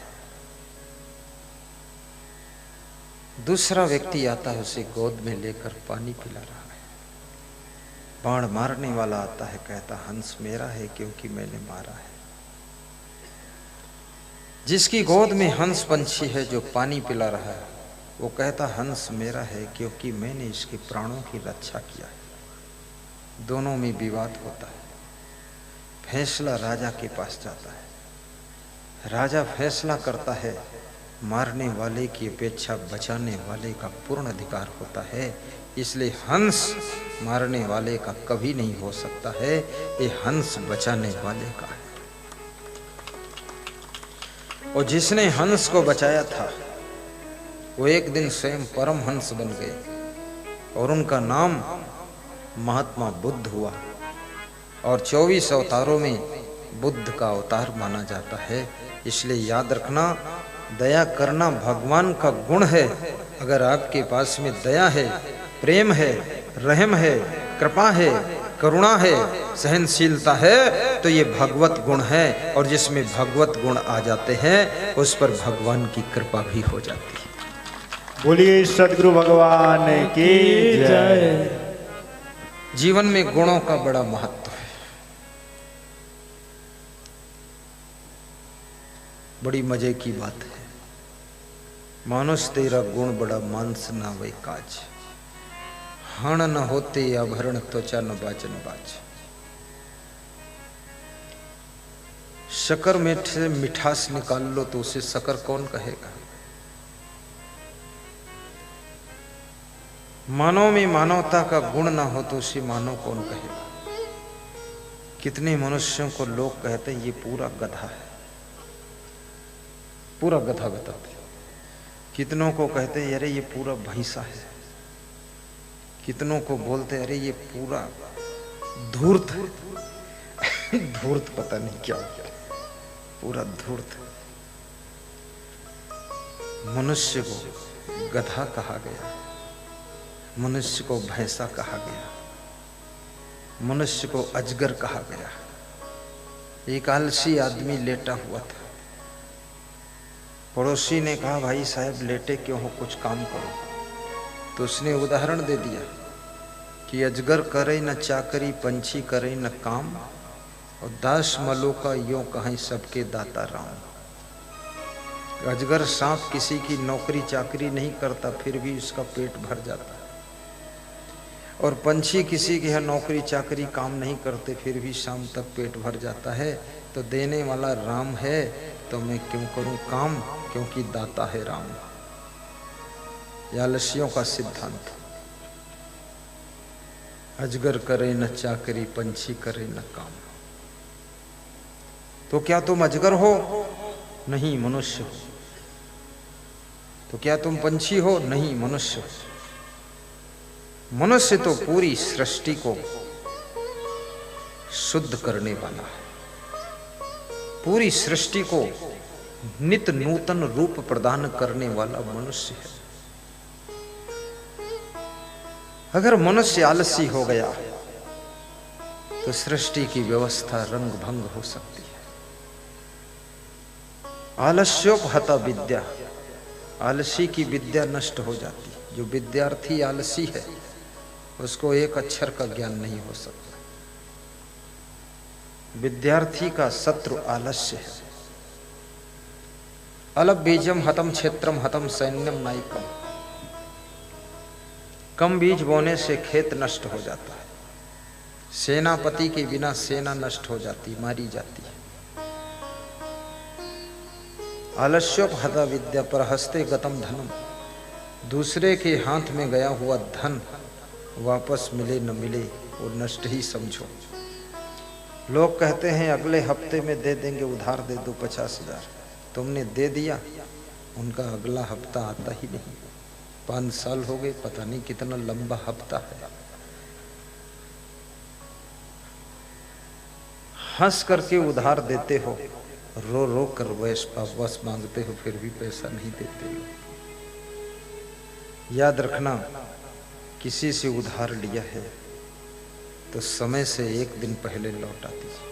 दूसरा व्यक्ति आता है, उसे गोद में लेकर पानी पिला रहा है। बाण मारने वाला आता है, कहता हंस मेरा है क्योंकि मैंने मारा है। जिसकी गोद में हंस पंछी है जो पानी पिला रहा है, वो कहता हंस मेरा है क्योंकि मैंने इसके प्राणों की रक्षा किया है। दोनों में विवाद होता है। फैसला राजा के पास जाता है। राजा फैसला करता है, मारने वाले की अपेक्षा बचाने वाले का पूर्ण अधिकार होता है, इसलिए हंस मारने वाले का कभी नहीं हो सकता है, ये हंस बचाने वाले का है। और जिसने हंस को बचाया था वो एक दिन स्वयं परम हंस बन गए और उनका नाम महात्मा बुद्ध हुआ। और 24 अवतारों में बुद्ध का अवतार माना जाता है। इसलिए याद रखना, दया करना भगवान का गुण है। अगर आपके पास में दया है, प्रेम है, रहम है, कृपा है, करुणा है, सहनशीलता है, तो ये भगवत गुण है। और जिसमें भगवत गुण आ जाते हैं उस पर भगवान की कृपा भी हो जाती है। बोलिए सद्गुरु भगवान की जय। जीवन में गुणों का बड़ा महत्व है। बड़ी मजे की बात है। मानुष तेरा गुण बड़ा मांस ना वे काज, हण न होते आभरण त्वचा न बाचन बाज। शक्कर में से मिठास निकाल लो तो उसे शक्कर कौन कहेगा। मानव में मानवता का गुण ना हो तो उसे मानव कौन कहेगा। कितने मनुष्यों को लोग कहते हैं ये पूरा गधा है, पूरा गधा बताते। कितनों को कहते हैं अरे ये पूरा भैंसा है। कितनों को बोलते अरे ये पूरा धूर्त है। धूर्त पता नहीं क्या होता, पूरा धूर्त। मनुष्य को गधा कहा गया, मनुष्य को भैंसा कहा गया, मनुष्य को अजगर कहा गया। एक आलसी आदमी लेटा हुआ था। पड़ोसी ने कहा भाई साहब लेटे क्यों हो, कुछ काम करो। तो उसने उदाहरण दे दिया कि अजगर करे न चाकरी, पंछी करे न काम, और दास मलो का यों कहीं सबके दाता राम। अजगर सांप किसी की नौकरी चाकरी नहीं करता, फिर भी उसका पेट भर जाता है। और पंछी किसी के यहाँ नौकरी चाकरी काम नहीं करते, फिर भी शाम तक पेट भर जाता है। तो देने वाला राम है तो मैं क्यों करूं काम, क्योंकि दाता है राम। यह आलसियों का सिद्धांत। अजगर करे न चाकरी, पंछी करे न काम। तो क्या तुम अजगर हो? नहीं, मनुष्य हो। तो क्या तुम पंछी हो? नहीं, मनुष्य हो। मनुष्य तो पूरी सृष्टि को शुद्ध करने वाला है, पूरी सृष्टि को नित नूतन रूप प्रदान करने वाला मनुष्य है। अगर मनुष्य आलसी हो गया तो सृष्टि की व्यवस्था रंग भंग हो सकती है। आलस्योपहता विद्या, आलसी की विद्या नष्ट हो जाती। जो विद्यार्थी आलसी है उसको एक अक्षर का ज्ञान नहीं हो सकता। विद्यार्थी का शत्रु आलस्य है। अलप बीजम हतम क्षेत्रम हतम सैन्यम नायकम। कम बीज बोने से खेत नष्ट हो जाता है। सेनापति के बिना सेना नष्ट हो जाती, मारी जाती है। आलस्योपहता विद्या पर हस्ते गतम धनम। दूसरे के हाथ में गया हुआ धन वापस मिले न मिले वो नष्ट ही समझो। लोग कहते हैं अगले हफ्ते में दे देंगे, उधार दे दो 50,000। तुमने दे दिया, उनका अगला हफ्ता आता ही नहीं। 5 साल हो गए, पता नहीं कितना लंबा हफ्ता है। हंस करके उधार देते हो, रो रो कर वापस मांगते हो, फिर भी पैसा नहीं देते हो। याद रखना, किसी से उधार लिया है तो समय से 1 दिन पहले लौटा दीजिए।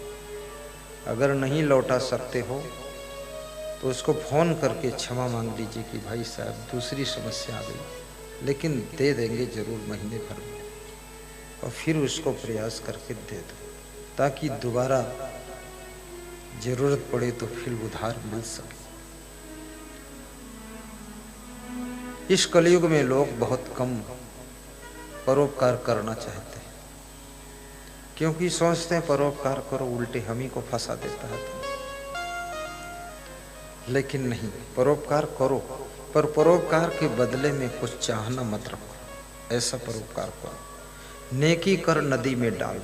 अगर नहीं लौटा सकते हो तो उसको फोन करके क्षमा मांग लीजिए कि भाई साहब दूसरी समस्या आ गई, लेकिन दे देंगे जरूर महीने भर में, और फिर उसको प्रयास करके दे दो, ताकि दोबारा जरूरत पड़े तो फिर उधार मिल सके। इस कलयुग में लोग बहुत कम परोपकार करना चाहते हैं, क्योंकि सोचते हैं परोपकार करो उल्टे हम ही को फंसा देता है तो। लेकिन नहीं, परोपकार करो, पर परोपकार के बदले में कुछ चाहना मत रखो। ऐसा परोपकार करो, नेकी कर नदी में डाल।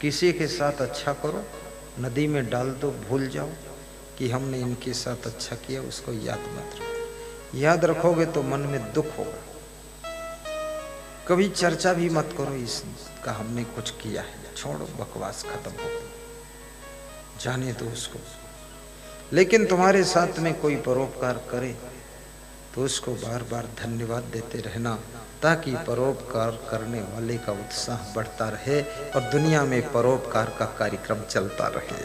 किसी के साथ अच्छा करो, नदी में डाल दो, भूल जाओ कि हमने इनके साथ अच्छा किया, उसको याद मत रखो। याद रखोगे तो मन में दुख होगा। कभी चर्चा भी मत करो इसका हमने कुछ किया है, छोड़ो, बकवास खत्म हो गई, जाने दो उसको। लेकिन तुम्हारे साथ में कोई परोपकार करे तो उसको बार बार धन्यवाद देते रहना, ताकि परोपकार करने वाले का उत्साह बढ़ता रहे और दुनिया में परोपकार का कार्यक्रम चलता रहे।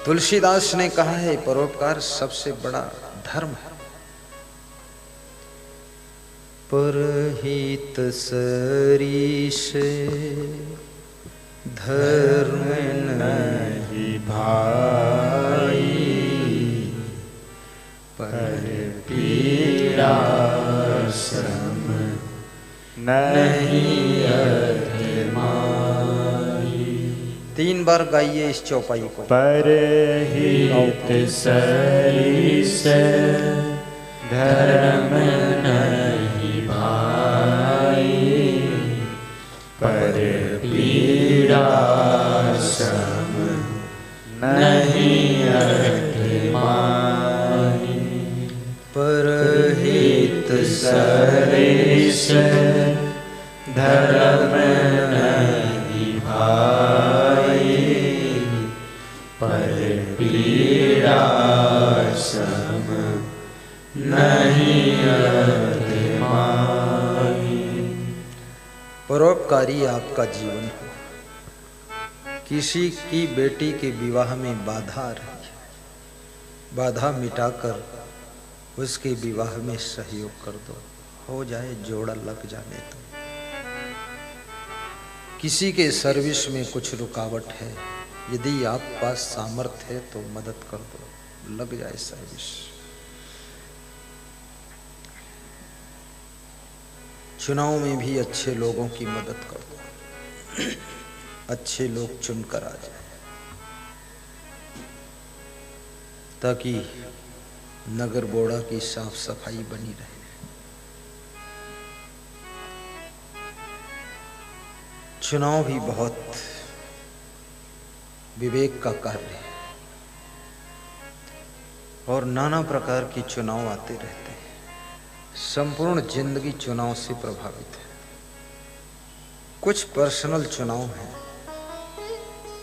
तुलसीदास ने कहा है परोपकार सबसे बड़ा धर्म है। परहित सरीस धर्म नहीं भाई, पर पीड़ा सम नहीं अधमाई। 3 बार गाइए इस चौपाई को। परहित सरीस धर्म नहीं भाई, पर पीड़ा सम नहीं अधमाई। परहित सरीस धर्म नहीं भाई, पर पीड़ा सम नहीं अधमाई। परोपकारी आपका जीवन हो। किसी की बेटी के विवाह में बाधा आ रही है, बाधा मिटाकर उसके विवाह में सहयोग कर दो, हो जाए, जोड़ा लग जाने दो। किसी के सर्विस में कुछ रुकावट है, यदि आप पास सामर्थ्य है तो मदद कर दो, लग जाए सर्विस। चुनाव में भी अच्छे लोगों की मदद कर दो, अच्छे लोग चुनकर आ जाए, ताकि नगर बोड़ा की साफ सफाई बनी रहे। चुनाव भी बहुत विवेक का कार्य है, और नाना प्रकार के चुनाव आते रहते हैं। संपूर्ण जिंदगी चुनाव से प्रभावित है। कुछ पर्सनल चुनाव हैं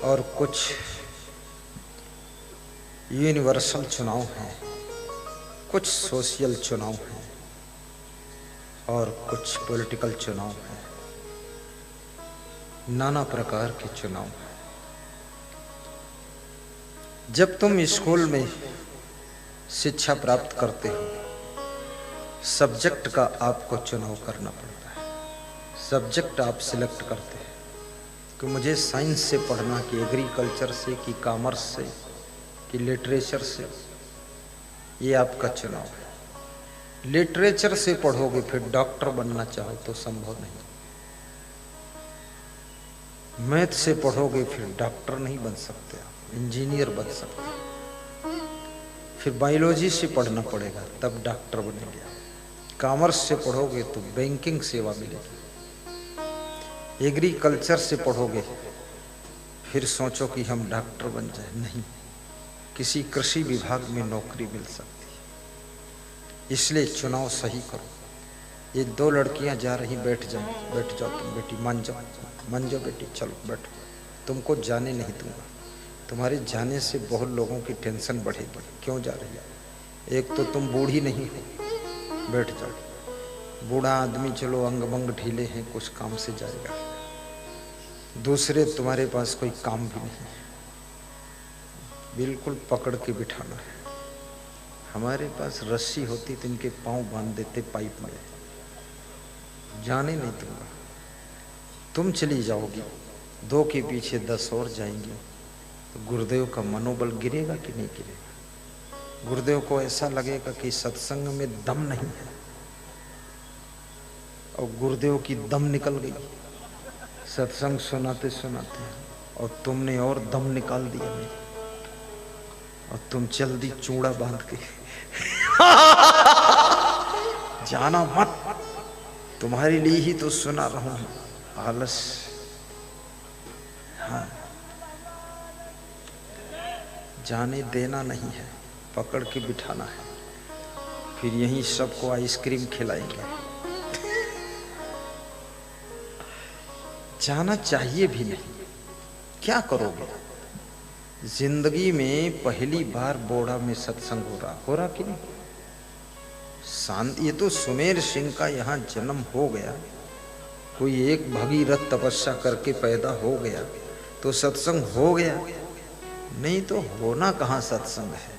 और कुछ यूनिवर्सल चुनाव हैं, कुछ सोशल चुनाव हैं और कुछ पॉलिटिकल चुनाव हैं। नाना प्रकार के चुनाव हैं। जब तुम स्कूल में शिक्षा प्राप्त करते हो, सब्जेक्ट का आपको चुनाव करना पड़ता है। सब्जेक्ट आप सिलेक्ट करते हैं कि मुझे साइंस से पढ़ना, कि एग्रीकल्चर से, कि कॉमर्स से, कि लिटरेचर से, ये आपका चुनाव है। लिटरेचर से पढ़ोगे फिर डॉक्टर बनना चाहो तो संभव नहीं। मैथ से पढ़ोगे फिर डॉक्टर नहीं बन सकते, इंजीनियर बन सकते। फिर बायोलॉजी से पढ़ना पड़ेगा तब डॉक्टर बनेंगे। कॉमर्स से पढ़ोगे तो बैंकिंग सेवा मिलेगी। एग्रीकल्चर से पढ़ोगे फिर सोचो कि हम डॉक्टर बन जाए, नहीं, किसी कृषि विभाग में नौकरी मिल सकती है। इसलिए चुनाव सही करो। ये 2 लड़कियां जा रही, बैठ जाओ तुम बेटी, मान जाओ बेटी, चलो बैठो, तुमको जाने नहीं दूंगा। तुम्हारे जाने से बहुत लोगों की टेंशन बढ़ेगी। क्यों जा रही है? एक तो तुम बूढ़ी नहीं हो, बैठ जाओ। बूढ़ा आदमी चलो अंग बंग ढीले हैं, कुछ काम से जाएगा। दूसरे तुम्हारे पास कोई काम भी नहीं, बिल्कुल पकड़ के बिठाना है। हमारे पास रस्सी होती तो इनके पांव बांध देते पाइप में। जाने नहीं दूंगा। तुम चली जाओगी, 2 के पीछे 10 और जाएंगी, तो गुरुदेव का मनोबल गिरेगा कि नहीं गिरेगा? गुरुदेव को ऐसा लगेगा कि सत्संग में दम नहीं है, और गुरुदेव की दम निकल गई सत्संग सुनाते सुनाते, और तुमने और दम निकाल दिया नहीं, और तुम चल दी चूड़ा बांध के। जाना मत, तुम्हारे लिए ही तो सुना रहा हूं। आलस, हाँ, जाने देना नहीं है, पकड़ के बिठाना है। फिर यहीं सबको आइसक्रीम खिलाएंगे। जाना चाहिए भी नहीं, क्या करोगे? जिंदगी में पहली बार बोड़ा में सत्संग हो रहा कि नहीं? शांत, ये तो सुमेर सिंह का यहाँ जन्म हो गया, कोई एक भगीरथ तपस्या करके पैदा हो गया तो सत्संग हो गया, नहीं तो होना कहाँ सत्संग है।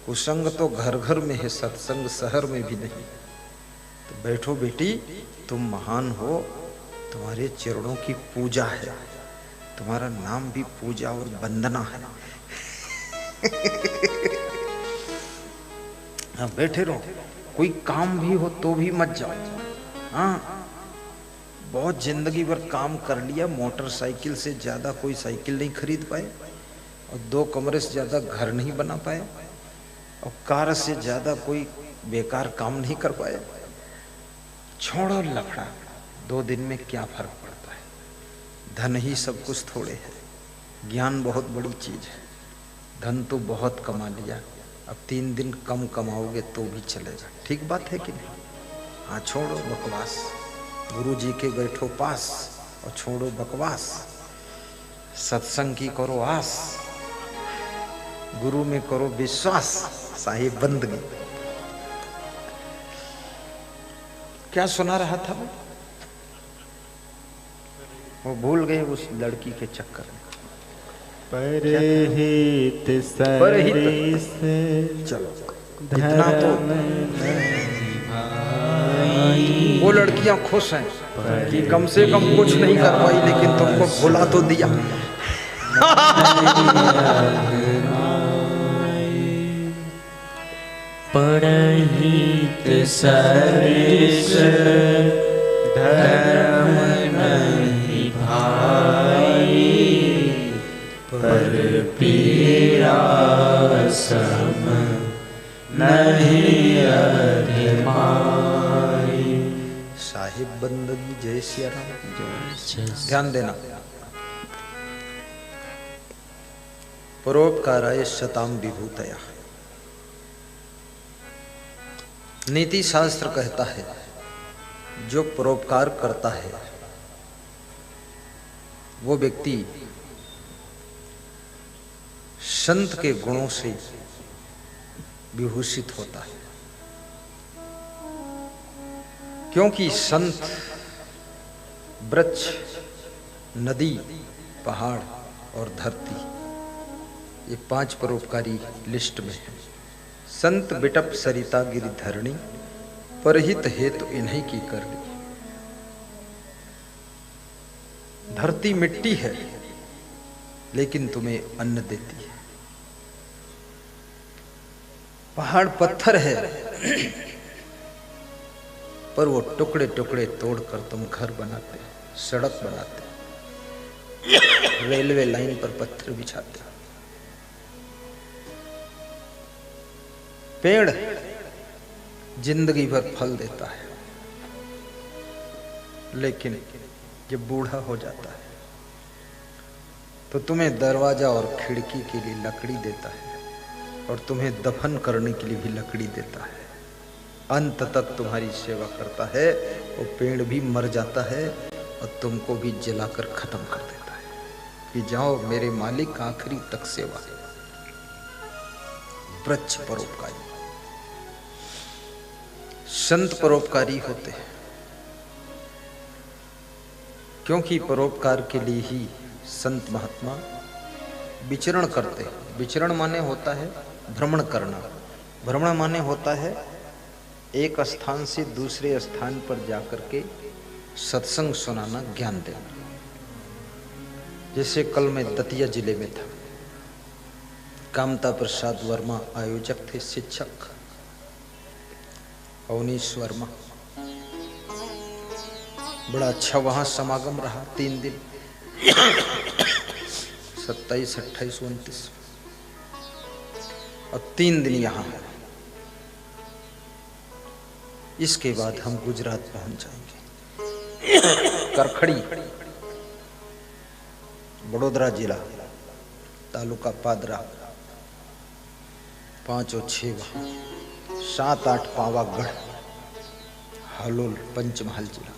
कुसंग तो घर घर में है, सत्संग शहर में भी नहीं। तो बैठो बेटी, तुम महान हो, तुम्हारे चरणों की पूजा है, तुम्हारा नाम भी पूजा और वंदना है। हाँ, बैठे रहो, कोई काम भी हो तो भी मत जाओ। हाँ, बहुत जिंदगी भर काम कर लिया, मोटरसाइकिल से ज्यादा कोई साइकिल नहीं खरीद पाए, और 2 कमरे से ज्यादा घर नहीं बना पाए, और कार से ज्यादा कोई बेकार काम नहीं कर पाए। छोड़ो लफड़ा, 2 दिन में क्या फर्क पड़ता है? धन ही सब कुछ थोड़े है, ज्ञान बहुत बड़ी चीज है। धन तो बहुत कमा लिया, अब 3 दिन कम कमाओगे तो भी चलेगा। ठीक बात है कि नहीं? हाँ, छोड़ो बकवास, गुरु जी के बैठो पास और छोड़ो बकवास। सत्संग की करो आस, गुरु में करो विश्वास, साहिब बंदगी। क्या सुना रहा था वो भूल गए उस लड़की के चक्कर में। परहित से चलो, इतना तो वो लड़कियां खुश हैं कि कम से कम कुछ नहीं कर पाई, लेकिन तुमको भुला तो दिया। परहित सरिस धर्म नहीं भाई, पर पीड़ा सम नहीं अधिमाई। साहिब बंदगी जय सिया राम। ध्यान देना, परोपकाराय शताम विभूतया। नीति शास्त्र कहता है जो परोपकार करता है वो व्यक्ति संत के गुणों से विभूषित होता है, क्योंकि संत वृक्ष, नदी, पहाड़ और धरती, ये 5 परोपकारी लिस्ट में है। संत बिटप सरिता गिरि धरणी, परहित हेतु इन्हीं की करनी। धरती मिट्टी है लेकिन तुम्हें अन्न देती है, पहाड़ पत्थर है पर वो टुकड़े टुकड़े तोड़कर तुम घर बनाते, सड़क बनाते, रेलवे लाइन पर पत्थर बिछाते। पेड़ जिंदगी भर फल देता है, लेकिन जब बूढ़ा हो जाता है तो तुम्हें दरवाजा और खिड़की के लिए लकड़ी देता है, और तुम्हें दफन करने के लिए भी लकड़ी देता है। अंत तक तुम्हारी सेवा करता है। वो पेड़ भी मर जाता है और तुमको भी जलाकर खत्म कर देता है कि जाओ मेरे मालिक, आखिरी तक सेवा। वृक्ष परोपकारी, संत परोपकारी होते हैं, क्योंकि परोपकार के लिए ही संत महात्मा विचरण करते हैं। विचरण माने होता है भ्रमण करना, भ्रमण माने होता है एक स्थान से दूसरे स्थान पर जाकर के सत्संग सुनाना, ज्ञान देना। जैसे कल मैं दतिया जिले में था, कामता प्रसाद वर्मा आयोजक थे, शिक्षक अवनीश वर्मा। बड़ा अच्छा वहां समागम रहा 3 दिन, 27, 28, 29 और 3 दिन यहाँ है। इसके बाद हम गुजरात पहुंच जाएंगे। करखड़ी, बड़ोदरा जिला, तालुका पादरा, 5 और 6 वहां, 7, 8 पावागढ़, हालोल पंचमहल जिला,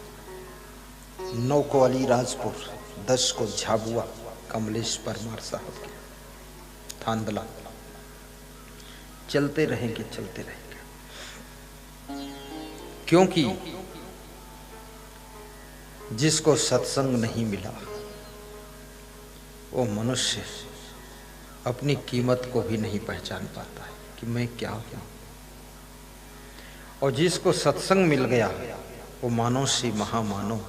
9 को अलीराजपुर, 10 को झाबुआ, कमलेश परमार साहब के थानदला। चलते रहेंगे, चलते रहेंगे, क्योंकि जिसको सत्संग नहीं मिला वो मनुष्य अपनी कीमत को भी नहीं पहचान पाता है कि मैं क्या हूं। और जिसको सत्संग मिल गया वो मानव से महामानव,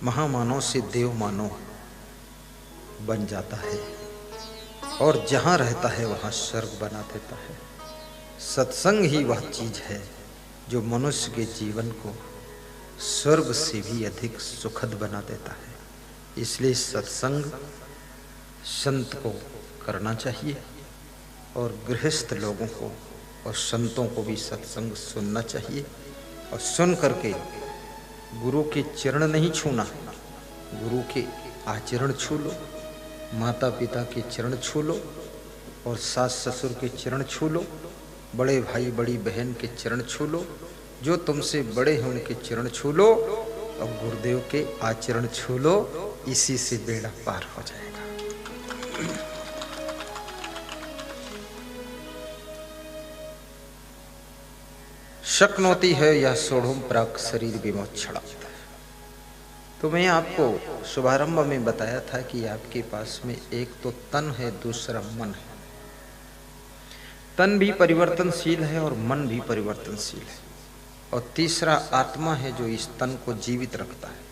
महामानव से देव मानव बन जाता है और जहां रहता है वहां स्वर्ग बना देता है। सत्संग ही वह चीज है जो मनुष्य के जीवन को स्वर्ग से भी अधिक सुखद बना देता है। इसलिए सत्संग संत को करना चाहिए और गृहस्थ लोगों को और संतों को भी सत्संग सुनना चाहिए। और सुन करके गुरु के चरण नहीं छूना, गुरु के आचरण छू लो, माता पिता के चरण छू लो और सास ससुर के चरण छू लो, बड़े भाई बड़ी बहन के चरण छू लो, जो तुमसे बड़े हैं उनके चरण छू लो और गुरुदेव के आचरण छू लो। इसी से बेड़ा पार हो जाएगा। शक्नोती है या सोढ़ुम प्राक शरीर विमोक्षणा। तो मैं आपको शुभारंभ में बताया था कि आपके पास में एक तो तन है, दूसरा मन है। तन भी परिवर्तनशील है और मन भी परिवर्तनशील है, और तीसरा आत्मा है जो इस तन को जीवित रखता है।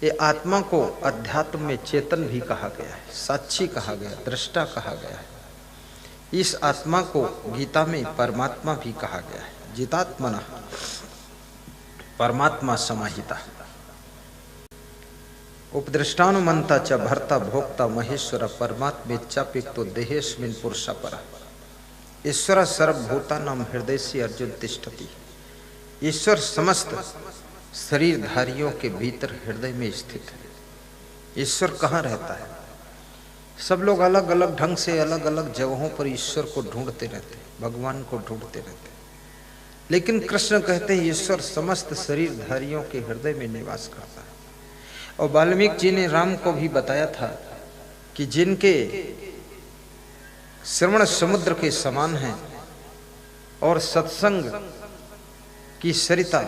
ये आत्मा को अध्यात्म में चेतन भी कहा गया है, साक्षी कहा गया, दृष्टा कहा गया है। इस आत्मा को गीता में परमात्मा भी कहा गया है, जितात्मना, परमात्मा समाहिता। उपदृष्टानुमंता च भर्ता भोक्ता महेश्वर परमात्मेच्चाप्युक्तो देहेस्मिन् पुरुषा परा। ईश्वर सर्वभूतानां हृदय से अर्जुन तिष्ठति। ईश्वर समस्त शरीरधारियों के भीतर हृदय में स्थित है। ईश्वर कहाँ रहता है? सब लोग अलग अलग ढंग से अलग अलग जगहों पर ईश्वर को ढूंढते रहते हैं, भगवान को ढूंढते रहते हैं, लेकिन कृष्ण कहते हैं ईश्वर समस्त शरीरधारियों के हृदय में निवास करता है। और वाल्मीकि जी ने राम को भी बताया था कि जिनके श्रवण समुद्र के समान है और सत्संग की सरिता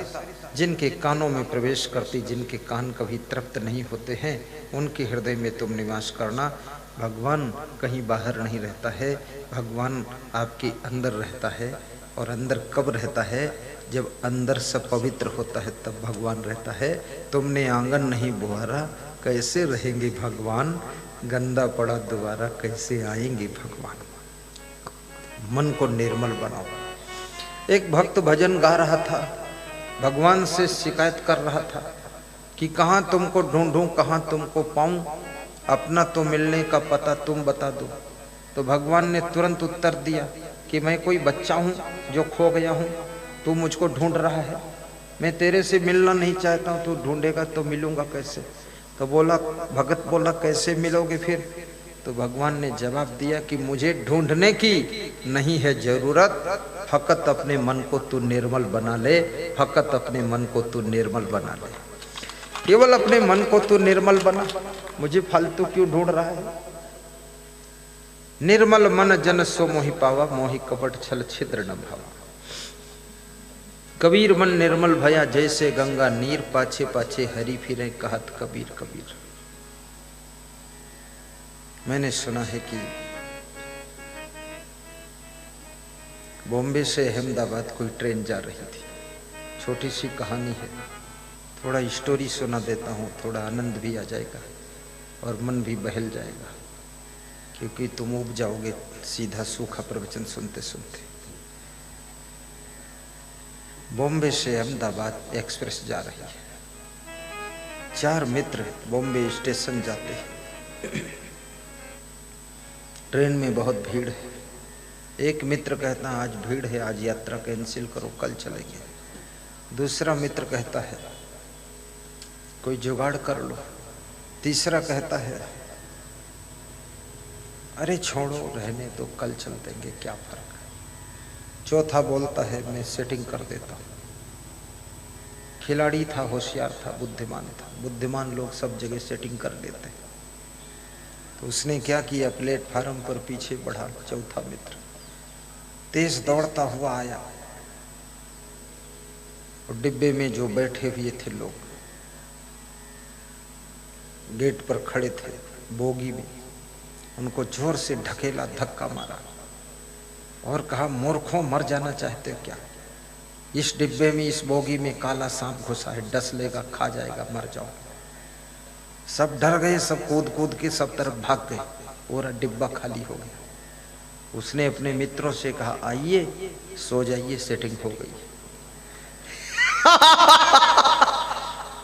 जिनके कानों में प्रवेश करती, जिनके कान कभी तृप्त नहीं होते हैं, उनके हृदय में तुम निवास करना। भगवान कहीं बाहर नहीं रहता है, भगवान आपके अंदर रहता है। और अंदर कब रहता है? जब अंदर सब पवित्र होता है तब भगवान रहता है। तुमने आंगन नहीं बुहारा, कैसे रहेंगे भगवान? गंदा पड़ा दोबारा, कैसे आएंगे भगवान? मन को निर्मल बनाओ। एक भक्त भजन गा रहा था, भगवान से शिकायत कर रहा था कि कहाँ तुमको ढूंढूं, कहाँ तुमको पाऊं, अपना तो मिलने का पता तुम बता दो। तो भगवान ने तुरंत उत्तर दिया कि मैं कोई बच्चा हूँ जो खो गया हूँ, तू मुझको ढूंढ रहा है, मैं तेरे से मिलना नहीं चाहता हूँ, तू ढूंढेगा तो मिलूंगा कैसे? तो बोला, भगत बोला कैसे मिलोगे फिर? तो भगवान ने जवाब दिया कि मुझे ढूंढने की नहीं है जरूरत, फकत अपने मन को तू निर्मल बना ले, फकत अपने मन को तू निर्मल बना ले। केवल अपने मन को तू निर्मल बना, मुझे फालतू क्यों ढूंढ रहा है। निर्मल मन जन सो मोहि पावा, मोहि कपट छल छिद्र न भावा। कबीर मन निर्मल भया जैसे गंगा नीर, पाछे पाछे हरि फिरे कहत कबीर कबीर। मैंने सुना है कि बॉम्बे से अहमदाबाद कोई ट्रेन जा रही थी। छोटी सी कहानी है, थोड़ा स्टोरी सुना देता हूँ, थोड़ा आनंद भी आ जाएगा और मन भी बहल जाएगा, क्योंकि तुम उब जाओगे सीधा सूखा प्रवचन सुनते सुनते। बॉम्बे से अहमदाबाद एक्सप्रेस जा रही है। 4 मित्र बॉम्बे स्टेशन जाते हैं। ट्रेन में बहुत भीड़ है। एक मित्र कहता है आज भीड़ है, आज यात्रा कैंसिल करो, कल चलेंगे। दूसरा मित्र कहता है कोई जुगाड़ कर लो। तीसरा कहता है अरे छोड़ो रहने दो, कल चल देंगे, क्या फर्क है। चौथा बोलता है मैं सेटिंग कर देता हूँ। खिलाड़ी था, होशियार था, बुद्धिमान था। बुद्धिमान लोग सब जगह सेटिंग कर लेते हैं। तो उसने क्या किया, प्लेटफार्म पर पीछे बढ़ा। चौथा मित्र तेज दौड़ता हुआ आया और डिब्बे में जो बैठे हुए थे लोग गेट पर खड़े थे बोगी में, उनको जोर से ढकेला, धक्का मारा और कहा मूर्खों मर जाना चाहते हो क्या। इस डिब्बे में, इस बोगी में काला सांप घुसा है, डस लेगा, खा जाएगा, मर जाओ। सब डर गए, सब कूद कूद के सब तरफ भाग गए। पूरा डिब्बा खाली हो गया। उसने अपने मित्रों से कहा आइए सो जाइए, सेटिंग हो गई।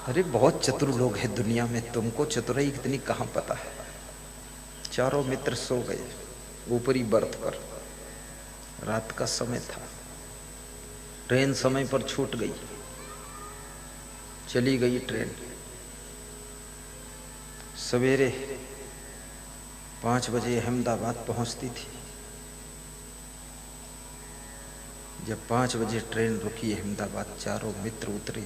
अरे बहुत चतुर लोग हैं दुनिया में, तुमको चतुराई इतनी कहाँ पता है। चारों मित्र सो गए ऊपरी बर्थ पर। रात का समय था। ट्रेन समय पर छूट गई, चली गई ट्रेन। सवेरे 5 बजे अहमदाबाद पहुंचती थी। जब 5 बजे ट्रेन रुकी अहमदाबाद, चारों मित्र उतरे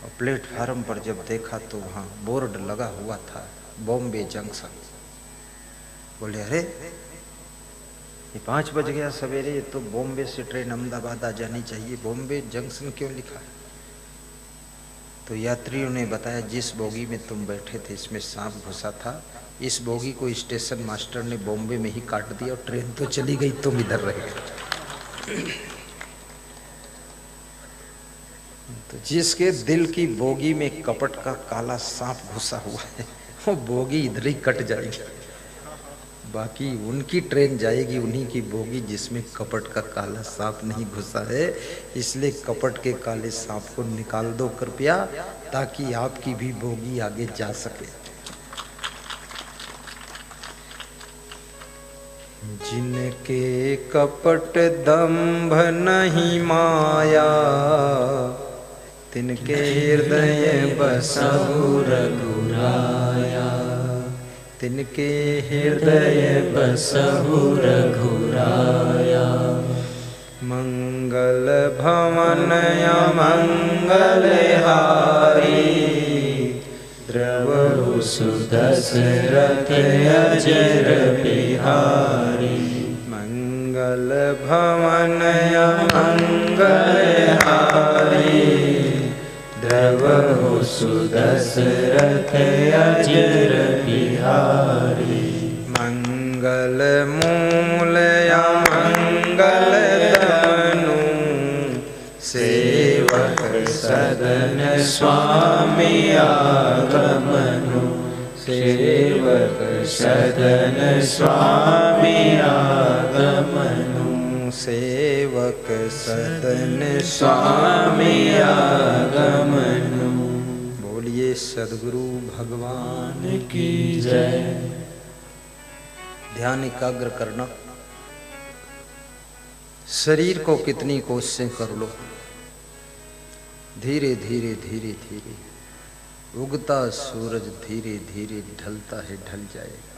और प्लेटफार्म पर जब देखा तो वहाँ बोर्ड लगा हुआ था बॉम्बे जंक्शन। बोले अरे ये 5 बज गया सवेरे, तो बॉम्बे से ट्रेन अहमदाबाद आ जानी चाहिए, बॉम्बे जंक्शन क्यों लिखा है। तो यात्रियों ने बताया जिस बोगी में तुम बैठे थे इसमें सांप घुसा था, इस बोगी को स्टेशन मास्टर ने बॉम्बे में ही काट दिया और ट्रेन तो चली गई, तुम इधर रह गए। तो जिसके दिल की बोगी में कपट का काला सांप घुसा हुआ है वो बोगी इधर ही कट जाएगी। बाकी उनकी ट्रेन जाएगी उन्हीं की बोगी जिसमें कपट का काला सांप नहीं घुसा है। इसलिए कपट के काले सांप को निकाल दो कृपया, ताकि आपकी भी बोगी आगे जा सके। जिनके कपट दंभ नहीं माया, तिनके हृदय बसहु रघुराया। तिनके हृदय बसहु रघुराया। मंगल भवन मंगल हारी, द्रवहु सुदशरथ अजर बिहारी। मंगल भवन मंगल हारी, द्रवहु सुदशरथ अजर बिहारी। मंगल मूल मंगल तनु, सेवक सदन स्वामी आगमनु। सेवक सदन स्वामी आगमनु। सेवक सदन स्वामी आगमनु। बोलिए सद्गुरु भगवान की जय। ध्यान एकाग्र करना। शरीर को कितनी कोशिशें कर लो, धीरे धीरे धीरे धीरे उगता सूरज धीरे धीरे ढलता है, ढल जाएगा।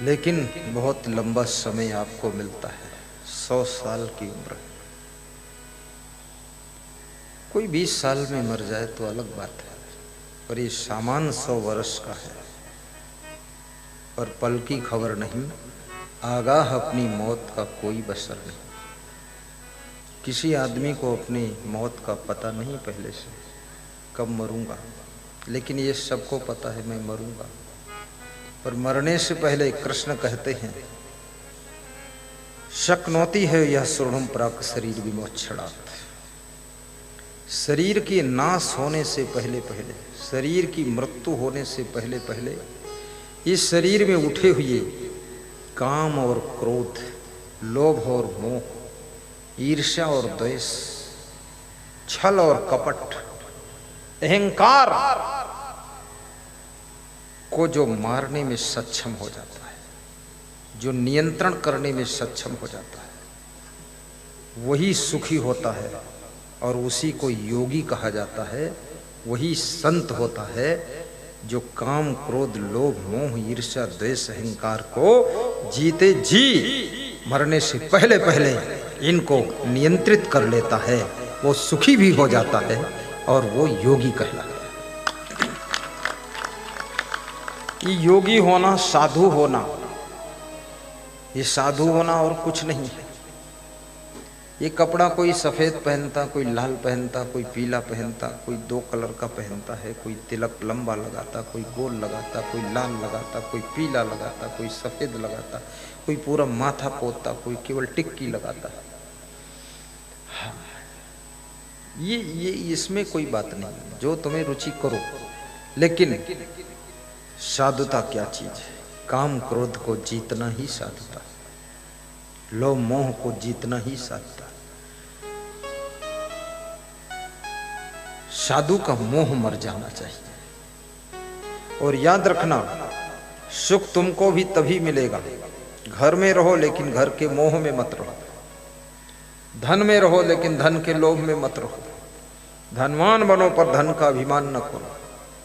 लेकिन बहुत लंबा समय आपको मिलता है, 100 साल की उम्र। कोई 20 साल में मर जाए तो अलग बात है, पर ये सामान 100 वर्ष का है। पर पल की खबर नहीं, आगाह अपनी मौत का कोई बसर नहीं। किसी आदमी को अपनी मौत का पता नहीं पहले से, कब मरूंगा, लेकिन ये सबको पता है मैं मरूंगा। पर मरने से पहले कृष्ण कहते हैं, शक्नोति है यह सुर्णम प्राक शरीर विमोक्षणात्। शरीर के नाश होने से पहले पहले, शरीर की मृत्यु होने से पहले पहले, इस शरीर में उठे हुए काम और क्रोध, लोभ और मोह, ईर्ष्या और द्वेष, छल और कपट, अहंकार को जो मारने में सक्षम हो जाता है, जो नियंत्रण करने में सक्षम हो जाता है, वही सुखी होता है और उसी को योगी कहा जाता है। वही संत होता है जो काम क्रोध लोभ मोह ईर्ष्या द्वेष अहंकार को जीते जी मरने से पहले पहले इनको नियंत्रित कर लेता है। वो सुखी भी हो जाता है और वो योगी कहलाता है। ये योगी होना, साधु होना, ये साधु होना और कुछ नहीं है। ये कपड़ा कोई सफेद पहनता, कोई लाल पहनता, कोई पीला पहनता, कोई 2 कलर का पहनता है, कोई तिलक लंबा लगाता, कोई गोल लगाता, कोई लाल लगाता, कोई पीला लगाता, कोई सफेद लगाता, कोई पूरा माथा पोतता, कोई केवल टिक्की लगाता। हाँ, ये इसमें कोई बात नहीं, जो तुम्हें रुचि करो। लेकिन साधुता क्या चीज है? काम क्रोध को जीतना ही साधुता, लोभ मोह को जीतना ही साधुता। साधु का मोह मर जाना चाहिए। और याद रखना, सुख तुमको भी तभी मिलेगा, घर में रहो लेकिन घर के मोह में मत रहो, धन में रहो लेकिन धन के लोभ में मत रहो, धनवान बनो पर धन का अभिमान न करो,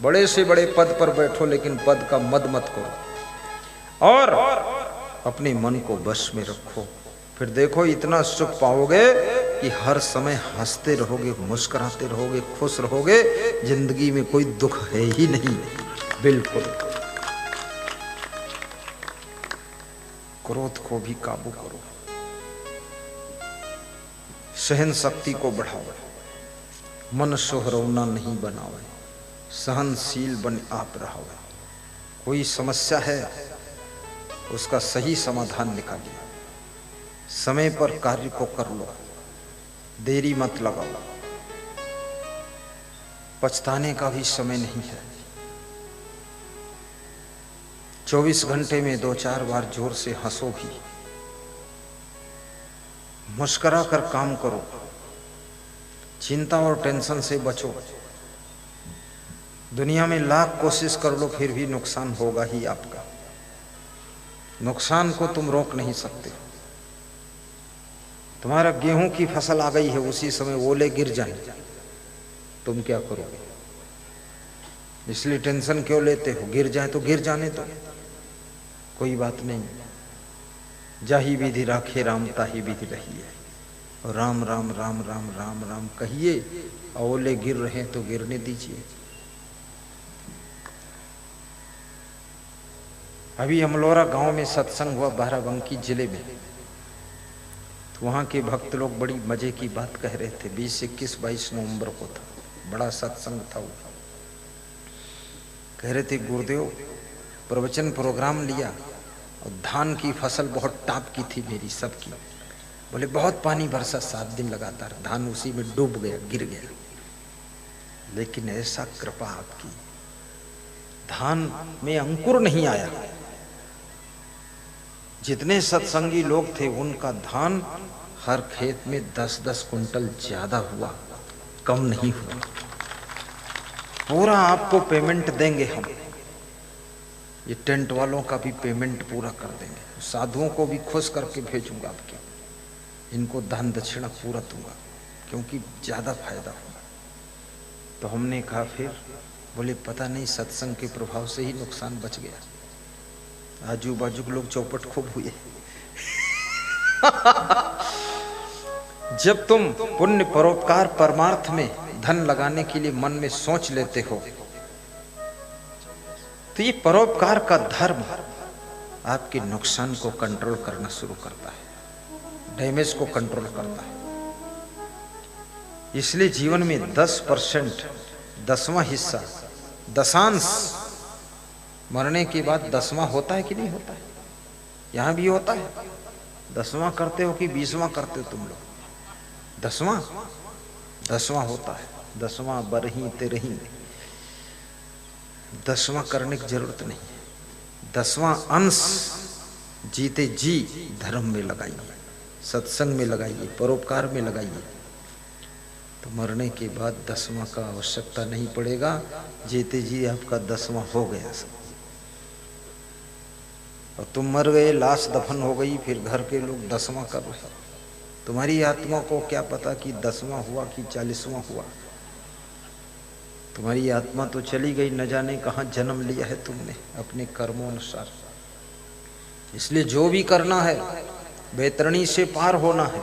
बड़े से बड़े पद पर बैठो लेकिन पद का मद मत करो, और अपने मन को बस में रखो। फिर देखो इतना सुख पाओगे कि हर समय हंसते रहोगे, मुस्कुराते रहोगे, खुश रहोगे, जिंदगी में कोई दुख है ही नहीं। बिल्कुल। क्रोध को भी काबू करो, सहन शक्ति को बढ़ाओ, मन सोहरौना नहीं बनाओ, सहनशील बन आप रहो। कोई समस्या है उसका सही समाधान निकालिए, समय पर कार्य को कर लो, देरी मत लगाओ, पछताने का भी समय नहीं है। 24 घंटे में 2-4 बार जोर से हंसो भी, मुस्कुरा कर काम करो, चिंता और टेंशन से बचो। दुनिया में लाख कोशिश कर लो फिर भी नुकसान होगा ही आपका। नुकसान को तुम रोक नहीं सकते। तुम्हारा गेहूं की फसल आ गई है, उसी समय ओले गिर जाए, तुम क्या करोगे? इसलिए टेंशन क्यों लेते हो? गिर जाए तो गिर जाने दो, कोई बात नहीं। जाही विधि राखे राम ताही विधि रही है, और राम राम राम राम राम राम कहिए, ओले गिर रहे हैं तो गिरने दीजिए। अभी अमलोरा गांव में सत्संग हुआ, बाराबंकी जिले में। तो वहाँ के भक्त लोग बड़ी मजे की बात कह रहे थे। 20, 21, 22 नवंबर को था, बड़ा सत्संग था वो। कह रहे थे गुरुदेव प्रवचन प्रोग्राम लिया और धान की फसल बहुत टाप की थी मेरी सबकी। बोले बहुत पानी बरसा 7 दिन लगातार, धान उसी में डूब गया, गिर गया। लेकिन ऐसा कृपा आपकी, धान में अंकुर नहीं आया। जितने सत्संगी लोग थे उनका धान हर खेत में 10-10 कुंटल ज्यादा हुआ, कम नहीं हुआ। पूरा आपको पेमेंट देंगे हम, ये टेंट वालों का भी पेमेंट पूरा कर देंगे, साधुओं को भी खुश करके भेजूंगा आपके, इनको दान दक्षिणा पूरा दूंगा क्योंकि ज्यादा फायदा होगा। तो हमने कहा फिर, बोले पता नहीं सत्संग के प्रभाव से ही नुकसान बच गया। आजू बाजू के लोग चौपट खूब हुए। जब तुम पुण्य परोपकार परमार्थ में धन लगाने के लिए मन में सोच लेते हो तो ये परोपकार का धर्म आपके नुकसान को कंट्रोल करना शुरू करता है, डैमेज को कंट्रोल करता है। इसलिए जीवन में 10%, 10वां हिस्सा, दशांश मरने के बाद 10वां होता है कि नहीं होता है? यहां भी होता है। 10वां करते हो कि 20वां करते हो तुम लोग? 10वां होता है। 10वां बरही तेरही, 10वां करने की जरूरत नहीं है। 10वां अंश जीते जी धर्म में लगाइए, सत्संग में लगाइए, परोपकार में लगाइए, तो मरने के बाद 10वां का आवश्यकता नहीं पड़ेगा। जीते जी आपका 10वां हो गया सब। और तुम मर गए, लाश दफन हो गई, फिर घर के लोग 10वां कर रहे। तुम्हारी आत्मा को क्या पता कि 10वां हुआ कि 40वां हुआ? तुम्हारी आत्मा तो चली गई, न जाने कहाँ जन्म लिया है तुमने अपने कर्मों अनुसार। इसलिए जो भी करना है, बैतरणी से पार होना है,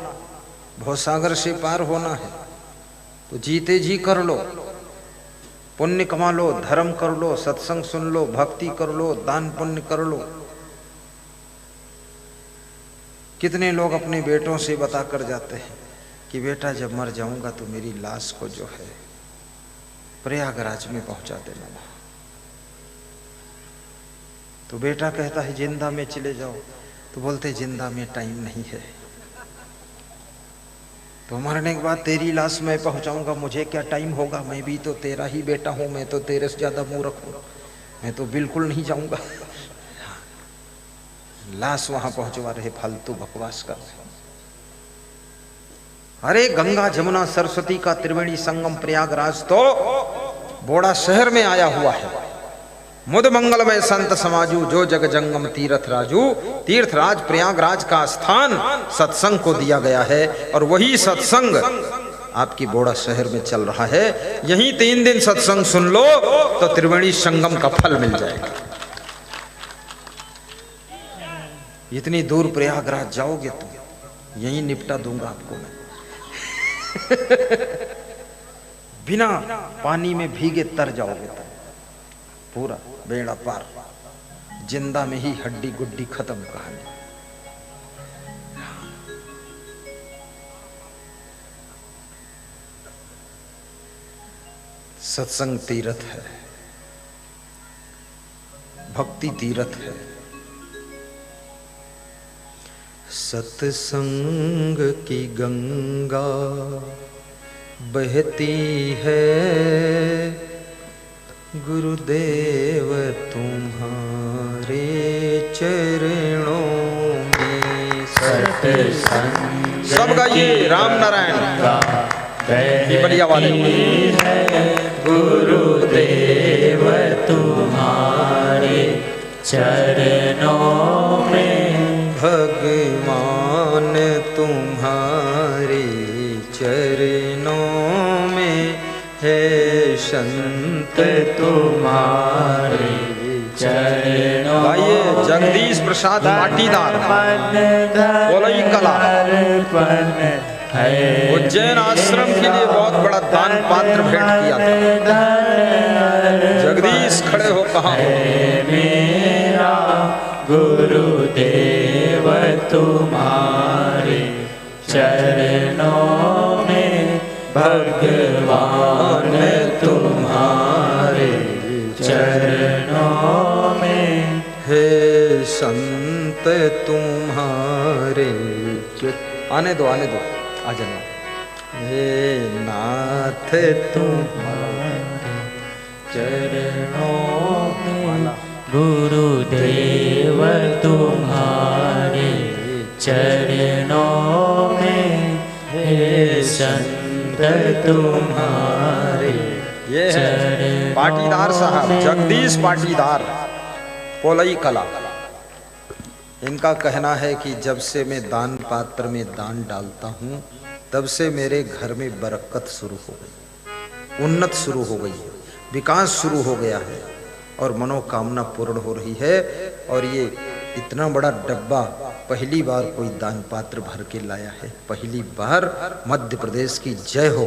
भवसागर से पार होना है, तो जीते जी कर लो, पुण्य कमा लो, धर्म कर लो, सत्संग सुन लो, भक्ति कर लो, दान पुण्य कर लो। कितने लोग अपने बेटों से बता कर जाते हैं कि बेटा जब मर जाऊंगा तो मेरी लाश को जो है प्रयागराज में पहुंचा देना। तो बेटा कहता है जिंदा में चले जाओ, तो बोलते जिंदा में टाइम नहीं है, तो मरने के बाद तेरी लाश मैं पहुंचाऊंगा, मुझे क्या टाइम होगा? मैं भी तो तेरा ही बेटा हूं, मैं तो तेरे से ज्यादा मूर्ख हूं, मैं तो बिल्कुल नहीं जाऊंगा। लाश वहां पहुंचवा रहे, फालतू बकवास कर रहे। अरे गंगा जमुना सरस्वती का त्रिवेणी संगम प्रयागराज तो बोड़ा शहर में आया हुआ है। मुद मंगलमय संत समाजू जो जग जंगम तीर्थ राजू। तीर्थराज प्रयागराज का स्थान सत्संग को दिया गया है, और वही सत्संग आपकी बोड़ा शहर में चल रहा है। यहीं 3 दिन सत्संग सुन लो तो त्रिवेणी संगम का फल मिल जाएगा। इतनी दूर प्रयागराज जाओगे तो यहीं निपटा दूंगा आपको मैं। बिना पानी में भीगे तर जाओगे तो पूरा बेड़ा पार, जिंदा में ही हड्डी गुड्डी खत्म कहानी। सत्संग तीर्थ है, भक्ति तीर्थ है। सत्संग की गंगा बहती है, गुरुदेव तुम्हारे चरणों में। सत्संग सब गाइए राम नारायण की बढ़िया वाले। गुरुदेव तुम्हारे चरणों में, भगवान तुम्हारे चरणों में है, संत तुम्हारे चरणों। भाइये जगदीश प्रसाद पाटीदार कोलई कला उज्जैन आश्रम के लिए बहुत बड़ा दान पात्र भेंट किया था। जगदीश खड़े हो कहाँ? मेरा गुरुदेव तुम्हारे चरणों में, भगवान तुम्हारे चरणों में, हे संत तुम्हारे। आने दो आ जाना। हे नाथ तुम्हारे चरणों में, गुरुदेव तुम्हारे चरणों में, हे संत तुम्हारे। ये है पाटीदार साहब, जगदीश पाटीदार कोलई कला। इनका कहना है कि जब से मैं दान पात्र में दान डालता हूँ तब से मेरे घर में बरकत शुरू हो गई, उन्नत शुरू हो गई है, विकास शुरू हो गया है और मनोकामना पूर्ण हो रही है। और ये इतना बड़ा डब्बा पहली बार कोई दान पात्र भर के लाया है, पहली बार। मध्य प्रदेश की जय हो,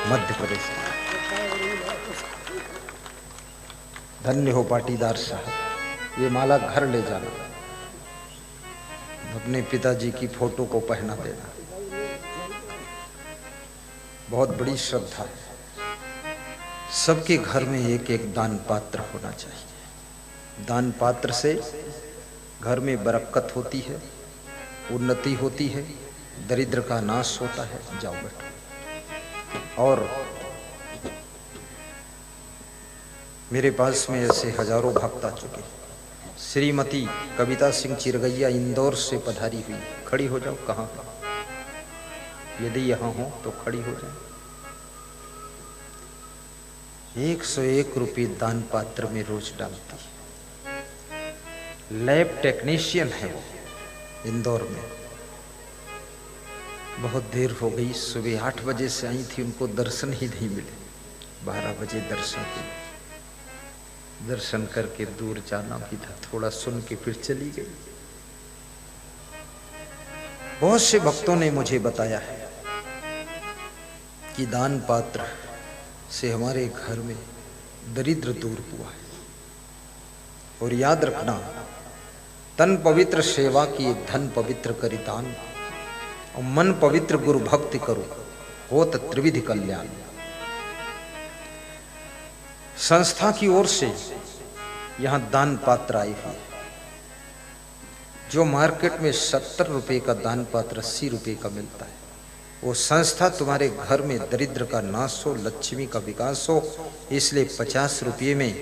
मध्य प्रदेश की। धन्य हो पाटीदार साहब, ये माला घर ले जाना, अपने पिताजी की फोटो को पहना देना। बहुत बड़ी श्रद्धा है। सबके घर में एक एक दान पात्र होना चाहिए। दान पात्र से घर में बरकत होती है, उन्नति होती है, दरिद्र का नाश होता है। जाओ बैठो। और मेरे पास में ऐसे हजारों भक्त आ चुके। श्रीमती कविता सिंह चिरगैया इंदौर से पधारी हुई। खड़ी हो जाओ। कहाँ? यदि यहाँ हो तो खड़ी हो जाए। 101 रुपये दान पात्र में रोज डालती है। लैब टेक्नीशियन है वो, इंदौर में। बहुत देर हो गई, सुबह 8 बजे से आई थी, उनको दर्शन ही नहीं मिले। 12 बजे दर्शन हुए। दर्शन करके दूर जाना भी था, थोड़ा सुन के फिर चली गई। बहुत से भक्तों ने मुझे बताया है कि दान पात्र से हमारे घर में दरिद्र दूर हुआ है। और याद रखना, तन पवित्र सेवा किए धन पवित्र करि दान, और मन पवित्र गुरु भक्ति करो, होत त्रिविधि कल्याण। संस्था की ओर से यहां दान पात्र आए हुए। जो मार्केट में 70 रुपए का दान पात्र 80 रुपए का मिलता है, वो संस्था तुम्हारे घर में दरिद्र का नाश हो, लक्ष्मी का विकास हो, इसलिए 50 रुपये में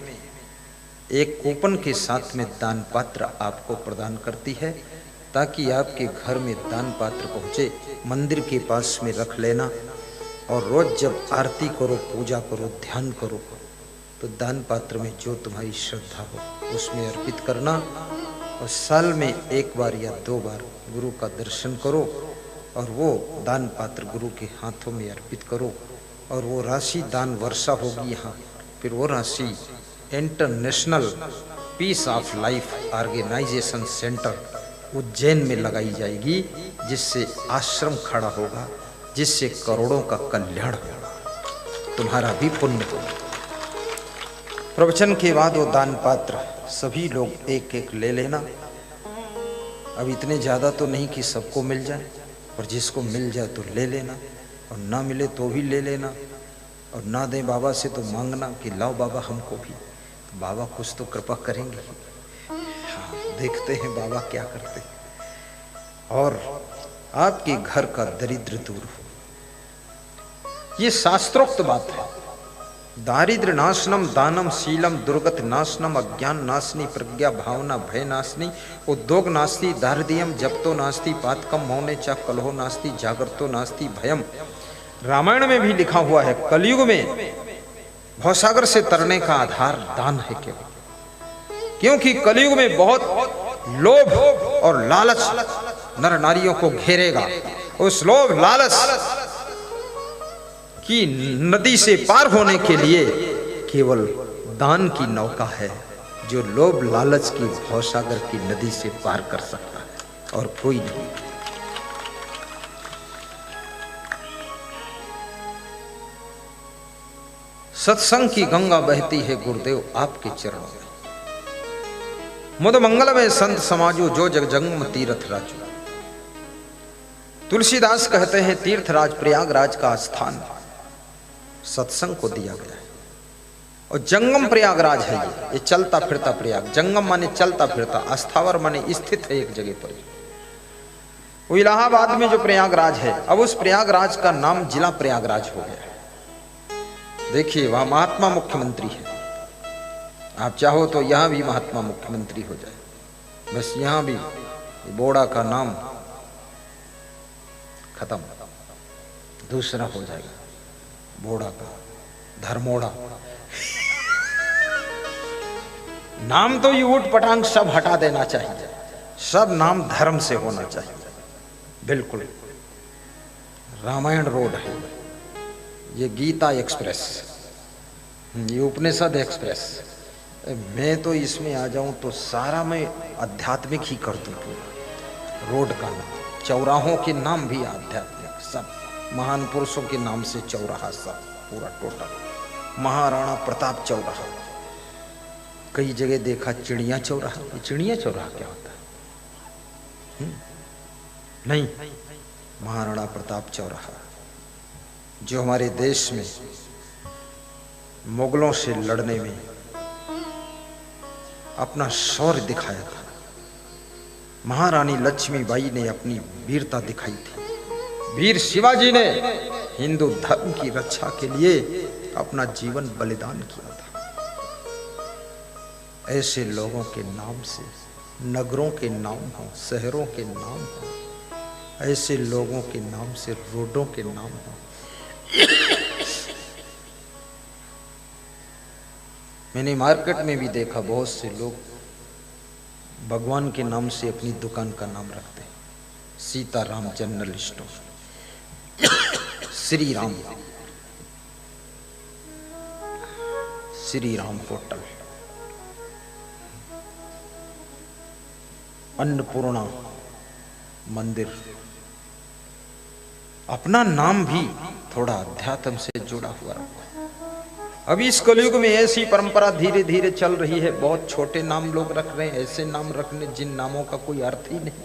एक कूपन के साथ में दान पात्र आपको प्रदान करती है, ताकि आपके घर में दान पात्र पहुंचे। मंदिर के पास में रख लेना, और रोज जब आरती करो, पूजा करो, ध्यान करो, तो दान पात्र में जो तुम्हारी श्रद्धा हो उसमें अर्पित करना। और साल में 1 बार या 2 बार गुरु का दर्शन करो, और वो दान पात्र गुरु के हाथों में अर्पित करो, और वो राशि दान वर्षा होगी यहाँ। फिर वो राशि international peace of life organisation centre Ujjain में लगाई जाएगी, जिससे आश्रम खड़ा होगा, जिससे करोड़ों का कल्याण होगा, तुम्हारा भी पुण्य होगा। प्रवचन के बाद वो दान पात्र सभी लोग एक एक ले लेना। अब इतने ज़्यादा तो नहीं कि सबको मिल जाए, और जिसको मिल जाए तो ले लेना, और ना मिले तो भी ले लेना। और ना दें बाबा से तो मांगना कि लाओ बाबा हमको भी। तो बाबा कुछ तो कृपा करेंगे। हाँ, देखते हैं बाबा क्या करते हैं। और आपके घर का दरिद्र दूर हो, ये शास्त्रोक्त बात है। दारिद्र नाशनम दानम शीलम दुर्गत नाशनम अज्ञान नाशनी प्रज्ञा भावना भय नाशनी उद्योग नास्ति दारिद्र्यम जपतो नास्ति पातकम मौने चा कलहो नास्ति जागरतो नास्ति भयम। रामायण में भी लिखा हुआ है, कलयुग में भवसागर से तरने का आधार दान है केवल। क्योंकि कलयुग में बहुत लोभ और लालच नर नारियों को घेरेगा। उस लोभ लालच की नदी से पार होने के लिए केवल दान की नौका है, जो लोभ लालच की भवसागर की नदी से पार कर सकता है, और कोई नहीं। सत्संग की गंगा बहती है गुरुदेव आपके चरणों में। मुद मंगल में संत समाजो जो जग जंगम तीर्थ राजू। तुलसीदास कहते हैं तीर्थराज प्रयागराज का स्थान सत्संग को दिया गया है, और जंगम प्रयागराज है। ये चलता फिरता प्रयाग। जंगम माने चलता फिरता, अस्थावर माने स्थित है एक जगह पर। वो इलाहाबाद में जो प्रयागराज है, अब उस प्रयागराज का नाम जिला प्रयागराज हो गया है। देखिए, वहां महात्मा मुख्यमंत्री है। आप चाहो तो यहां भी महात्मा मुख्यमंत्री हो जाए, बस यहां भी बोड़ा का नाम खत्म, दूसरा हो जाएगा बोड़ा का धर्मोड़ा। नाम तो ये ऊट पटांग सब हटा देना चाहिए, सब नाम धर्म से होना चाहिए। बिल्कुल रामायण रोड है, ये गीता एक्सप्रेस, ये उपनिषद एक्सप्रेस, मैं तो इसमें आ जाऊं तो सारा मैं आध्यात्मिक ही कर दूं पूरा। रोड का नाम, चौराहों के नाम भी आध्यात्मिक, सब महान पुरुषों के नाम से चौराहा, सब पूरा टोटल। महाराणा प्रताप चौराहा, कई जगह देखा चिड़िया चौराहा। चिड़िया चौराहा क्या होता है? नहीं, महाराणा प्रताप चौराहा जो हमारे देश में मुगलों से लड़ने में अपना शौर्य दिखाया था। महारानी लक्ष्मीबाई ने अपनी वीरता दिखाई थी। वीर शिवाजी ने हिंदू धर्म की रक्षा के लिए अपना जीवन बलिदान किया था। ऐसे लोगों के नाम से नगरों के नाम हों, शहरों के नाम हों, ऐसे लोगों के नाम से रोडों के नाम हों। मैंने मार्केट में भी देखा बहुत से लोग भगवान के नाम से अपनी दुकान का नाम रखते हैं। Sitaram general store, Shri Ram hotel, Annapurna मंदिर। अपना नाम भी थोड़ा अध्यात्म से जुड़ा हुआ रखो। अभी इस कलयुग में ऐसी परंपरा धीरे धीरे चल रही है। बहुत छोटे नाम लोग रख रहे हैं, ऐसे नाम रखने जिन नामों का कोई अर्थ ही नहीं।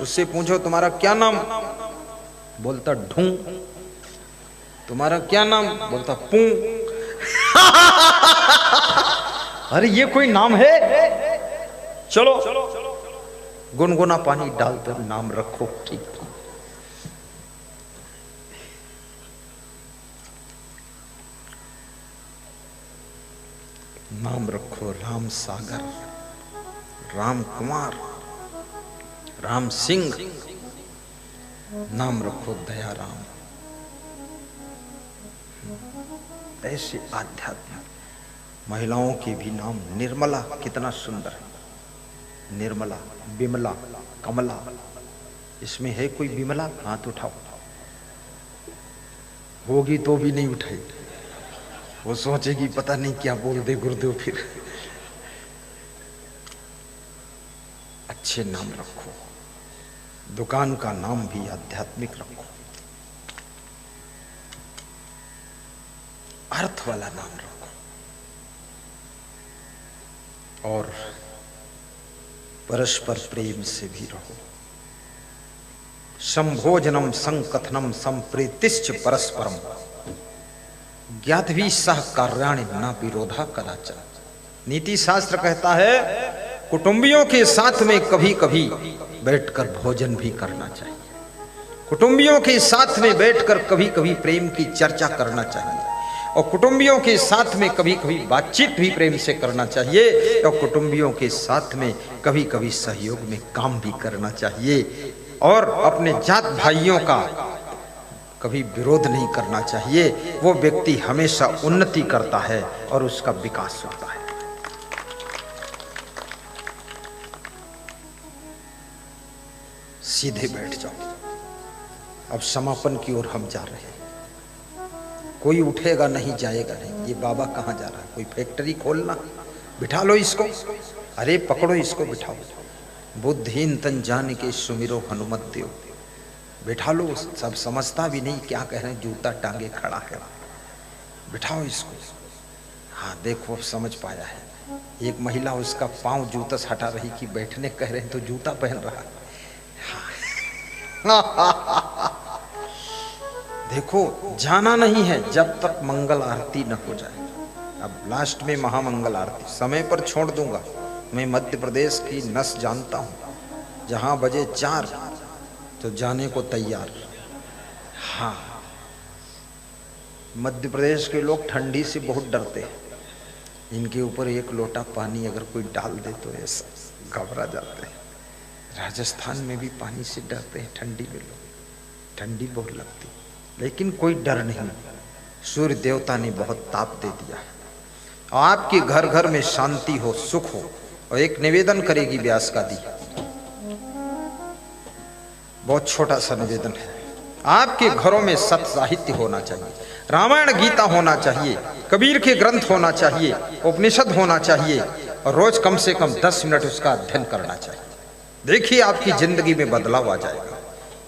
उससे पूछो तुम्हारा क्या नाम, बोलता ढूं। तुम्हारा क्या नाम, बोलता पूं। अरे ये कोई नाम है? चलो गुनगुना पानी डालकर नाम रखो, ठीक। नाम रखो राम सागर, राम कुमार, राम सिंह। नाम रखो दया राम। ऐसे आध्यात्म। महिलाओं के भी नाम, निर्मला कितना सुंदर है। निर्मला, बिमला, कमला। इसमें है कोई बिमला? हाथ उठाओ। होगी तो भी नहीं उठाई, वो सोचेगी पता नहीं क्या बोल दे गुरुदेव फिर। अच्छे नाम रखो। दुकान का नाम भी आध्यात्मिक रखो, अर्थ वाला नाम रखो। और परस्पर प्रेम से भी रहो। संभोजनम संकथनम संप्रीतिश्च परस्परम ज्ञातवी सह कार्याणि न विरोधा कदाचन। नीति शास्त्र कहता है कुटुंबियों के साथ में कभी कभी बैठकर भोजन भी करना चाहिए। कुटुंबियों के साथ में बैठकर कभी कभी प्रेम की चर्चा करना चाहिए। और कुटुंबियों के साथ में कभी कभी बातचीत भी प्रेम से करना चाहिए। और कुटुंबियों के साथ में कभी कभी सहयोग में काम भी करना चाहिए। और अपने जात भाइयों का कभी विरोध नहीं करना चाहिए। वो व्यक्ति हमेशा उन्नति करता है और उसका विकास होता है। सीधे बैठ जाओ। अब समापन की ओर हम जा रहे हैं। कोई उठेगा नहीं, जाएगा नहीं। ये बाबा कहाँ जा रहा है? कोई फैक्ट्री खोलना? बिठा लो इसको। अरे पकड़ो इसको, बिठाओ। बुद्धिहीन तन जान के सुमिरो हनुमत देव। बिठा लो। सब समझता भी नहीं क्या कह रहे हैं, जूता टांगे खड़ा है। बिठाओ इसको। हाँ देखो, अब समझ पाया है। एक महिला उसका पांव जूता से हटा रही कि बैठने कह रहे हैं तो जूता पहन रहा है। हाँ। देखो, जाना नहीं है जब तक मंगल आरती न हो जाए। अब लास्ट में महामंगल आरती समय पर छोड़ दूंगा। मैं मध्य प्रदेश की नस जानता हूँ। जहाँ बजे 4 तो जाने को तैयार। हाँ, मध्य प्रदेश के लोग ठंडी से बहुत डरते हैं। इनके ऊपर एक लोटा पानी अगर कोई डाल दे तो ऐसा घबरा जाते हैं। राजस्थान में भी पानी से डरते हैं ठंडी में लोग। ठंडी बहुत लगती, लेकिन कोई डर नहीं। सूर्य देवता ने बहुत ताप दे दिया। आपके घर घर में शांति हो, सुख हो। और एक निवेदन करेगी व्यास का दी, बहुत छोटा सा निवेदन है। आपके घरों में सत साहित्य होना चाहिए, रामायण गीता होना चाहिए, कबीर के ग्रंथ होना चाहिए, उपनिषद होना चाहिए और रोज कम से कम 10 मिनट उसका अध्ययन करना चाहिए। देखिए आपकी जिंदगी में बदलाव आ जाएगा।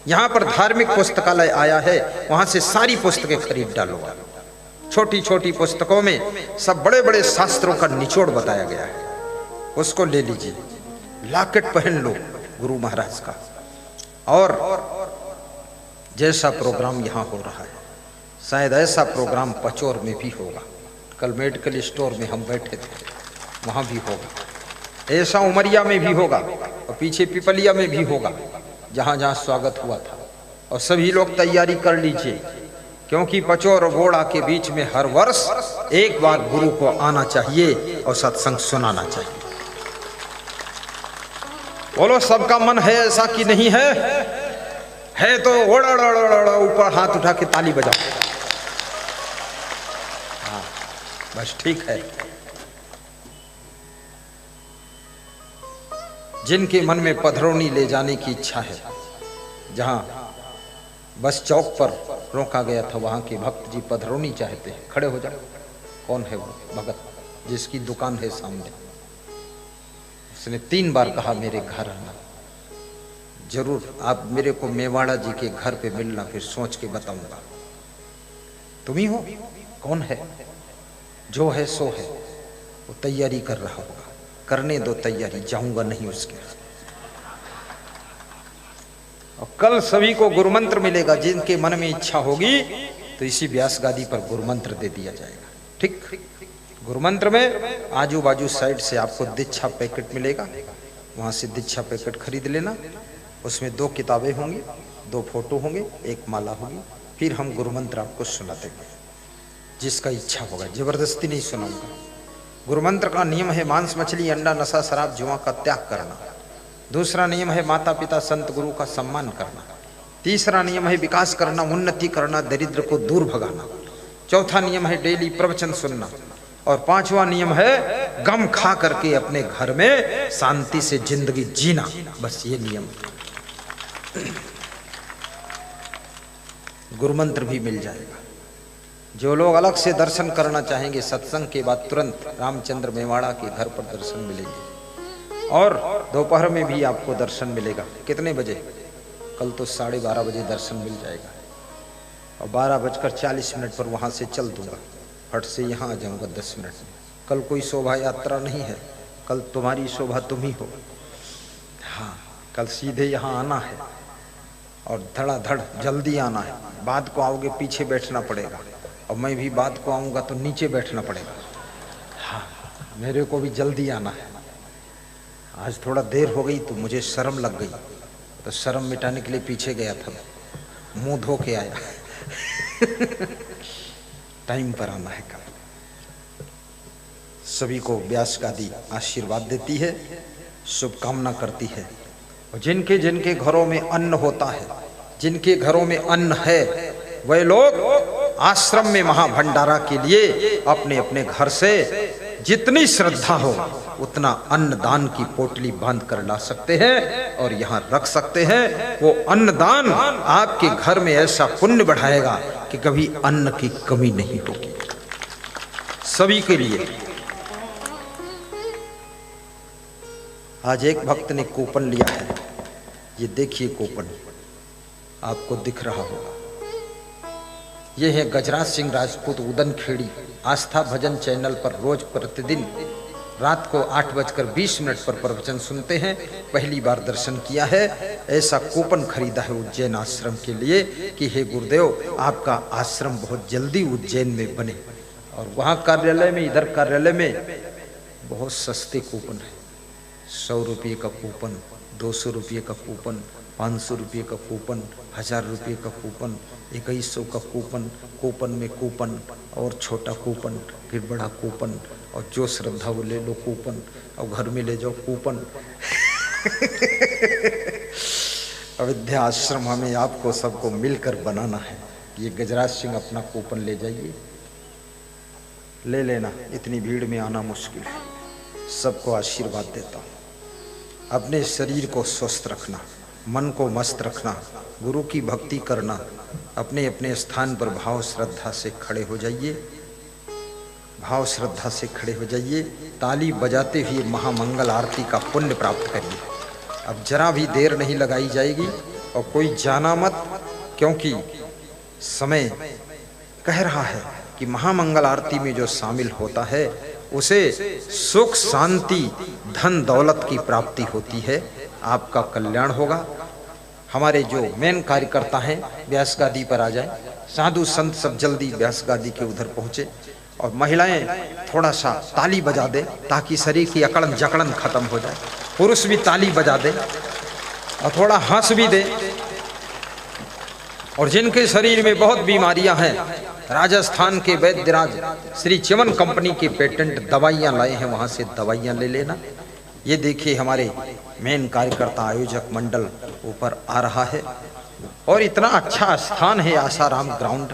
यहाँ पर धार्मिक पुस्तकालय आया है, वहां से सारी पुस्तकें खरीद डालो। छोटी छोटी पुस्तकों में सब बड़े बड़े शास्त्रों का निचोड़ बताया गया है, उसको ले लीजिए। लॉकेट पहन लो गुरु महाराज का। और जैसा प्रोग्राम यहाँ हो रहा है, शायद ऐसा प्रोग्राम पचौर में भी होगा। कल मेडिकल स्टोर में हम बैठे थे, वहाँ भी होगा। ऐसा उमरिया में भी होगा और पीछे पिपलिया में भी होगा, जहाँ जहाँ स्वागत हुआ था। और सभी लोग तैयारी कर लीजिए, क्योंकि पचौर और गोड़ा के बीच में हर वर्ष एक बार गुरु को आना चाहिए और सत्संग सुनाना चाहिए। बोलो, सबका मन है ऐसा कि नहीं है तो ओड़ा ऊपर हाथ उठा के ताली बजाओ। हाँ, बस ठीक है। जिनके मन में पधरौनी ले जाने की इच्छा है, जहां बस चौक पर रोका गया था, वहां के भक्त जी पधरौनी चाहते हैं, खड़े हो जाओ। कौन है वो भगत जिसकी दुकान है सामने? उसने 3 बार कहा मेरे घर आना। जरूर आप मेरे को मेवाड़ा जी के घर पे मिलना, फिर सोच के बताऊंगा। तुम ही हो? कौन है? जो है सो है, वो तैयारी कर रहा होगा। करने दो तैयारी, जाऊंगा नहीं उसके। और कल सभी को गुरु मंत्र मिलेगा। जिनके मन में इच्छा होगी तो इसी व्यास गादी पर गुरु मंत्र दे दिया जाएगा। ठीक, गुरु मंत्र में आजू बाजू साइड से आपको दीक्षा पैकेट मिलेगा, वहां से दीक्षा पैकेट खरीद लेना। उसमें 2 किताबें होंगी, 2 फोटो होंगे, 1 माला होगी। फिर हम गुरु मंत्र आपको सुना देंगे, जिसका इच्छा होगा। जबरदस्ती नहीं सुनाऊंगा। गुरु मंत्र का नियम है मांस मछली अंडा नशा शराब जुआ का त्याग करना। दूसरा नियम है माता पिता संत गुरु का सम्मान करना। तीसरा नियम है विकास करना, उन्नति करना, दरिद्र को दूर भगाना। चौथा नियम है डेली प्रवचन सुनना। और 5वां नियम है गम खा करके अपने घर में शांति से जिंदगी जीना। बस ये नियम। गुरु मंत्र भी मिल जाएगा। जो लोग अलग से दर्शन करना चाहेंगे, सत्संग के बाद तुरंत रामचंद्र मेवाड़ा के घर पर दर्शन मिलेंगे। और दोपहर में भी आपको दर्शन मिलेगा। कितने बजे? कल तो 12:30 बजे दर्शन मिल जाएगा। और 12:40 पर वहां से चल दूंगा, फट से यहाँ आ जाऊंगा 10 मिनट में। कल कोई शोभा यात्रा नहीं है, कल तुम्हारी शोभा तुम ही हो। हाँ, कल सीधे यहाँ आना है और धड़ाधड़ जल्दी आना है। बाद को आओगे पीछे बैठना पड़ेगा, और मैं भी बाद को आऊँगा तो नीचे बैठना पड़ेगा। हाँ, मेरे को भी जल्दी आना है। आज थोड़ा देर हो गई तो मुझे शर्म लग गई, तो शर्म मिटाने के लिए पीछे गया था, मुंह धो के आया। टाइम पर आना है कल। सभी को व्यास गादी आशीर्वाद देती है, शुभकामना करती है। और जिनके जिनके घरों में अन्न होता है, जिनके घरों में अन्न है, वे लोग आश्रम में महाभंडारा के लिए अपने अपने घर से जितनी श्रद्धा हो उतना अन्न दान की पोटली बांध कर ला सकते हैं और यहाँ रख सकते हैं। वो अन्नदान आपके घर में ऐसा पुण्य बढ़ाएगा कि कभी अन्न की कमी नहीं होगी। सभी के लिए। आज एक भक्त ने कूपन लिया है, ये देखिए कूपन आपको दिख रहा होगा। ये है गजराज सिंह राजपूत उदनखेड़ी आस्था भजन चैनल पर रोज प्रतिदिन रात को 8:20 पर प्रवचन सुनते हैं। पहली बार दर्शन किया है। ऐसा कूपन खरीदा है उज्जैन आश्रम के लिए कि हे गुरुदेव, आपका आश्रम बहुत जल्दी उज्जैन में बने। और वहाँ कार्यालय में, इधर कार्यालय में बहुत सस्ते कूपन है। 100 रुपये का कूपन, 200 रुपये का कूपन, 500 रुपये का कूपन, 1000 रुपये का कूपन, 2100 का कूपन, कूपन में कूपन और छोटा कूपन, फिर बड़ा कूपन, और जो श्रद्धा वो ले लो कूपन, और घर में ले जाओ कूपन। अविद्या आश्रम हमें आपको सबको मिलकर बनाना है। ये गजराज सिंह अपना कूपन ले जाइए, ले लेना। इतनी भीड़ में आना मुश्किल है। सबको आशीर्वाद देता हूँ। अपने शरीर को स्वस्थ रखना, मन को मस्त रखना, गुरु की भक्ति करना, अपने अपने स्थान पर भाव श्रद्धा से खड़े हो जाइए, भाव श्रद्धा से खड़े हो जाइए। ताली बजाते हुए महामंगल आरती का पुण्य प्राप्त करिए। अब जरा भी देर नहीं लगाई जाएगी और कोई जाना मत, क्योंकि समय कह रहा है कि महामंगल आरती में जो शामिल होता है उसे सुख शांति धन दौलत की प्राप्ति होती है, आपका कल्याण होगा। हमारे जो मेन कार्यकर्ता हैं व्यास गादी पर आ जाएं, साधु संत सब जल्दी व्यास गादी के उधर पहुंचे और महिलाएं थोड़ा सा ताली बजा दे ताकि शरीर की अकड़न जकड़न खत्म हो जाए। पुरुष भी ताली बजा दे और थोड़ा हंस भी दे। और जिनके शरीर में बहुत बीमारियां हैं, राजस्थान के वैद्यराज श्री चिमन कंपनी की पेटेंट दवाइयां लाए हैं, वहां से दवाइयां ले लेना। ये देखिए हमारे मेन कार्यकर्ता आयोजक मंडल ऊपर आ रहा है और इतना अच्छा स्थान है आसाराम ग्राउंड,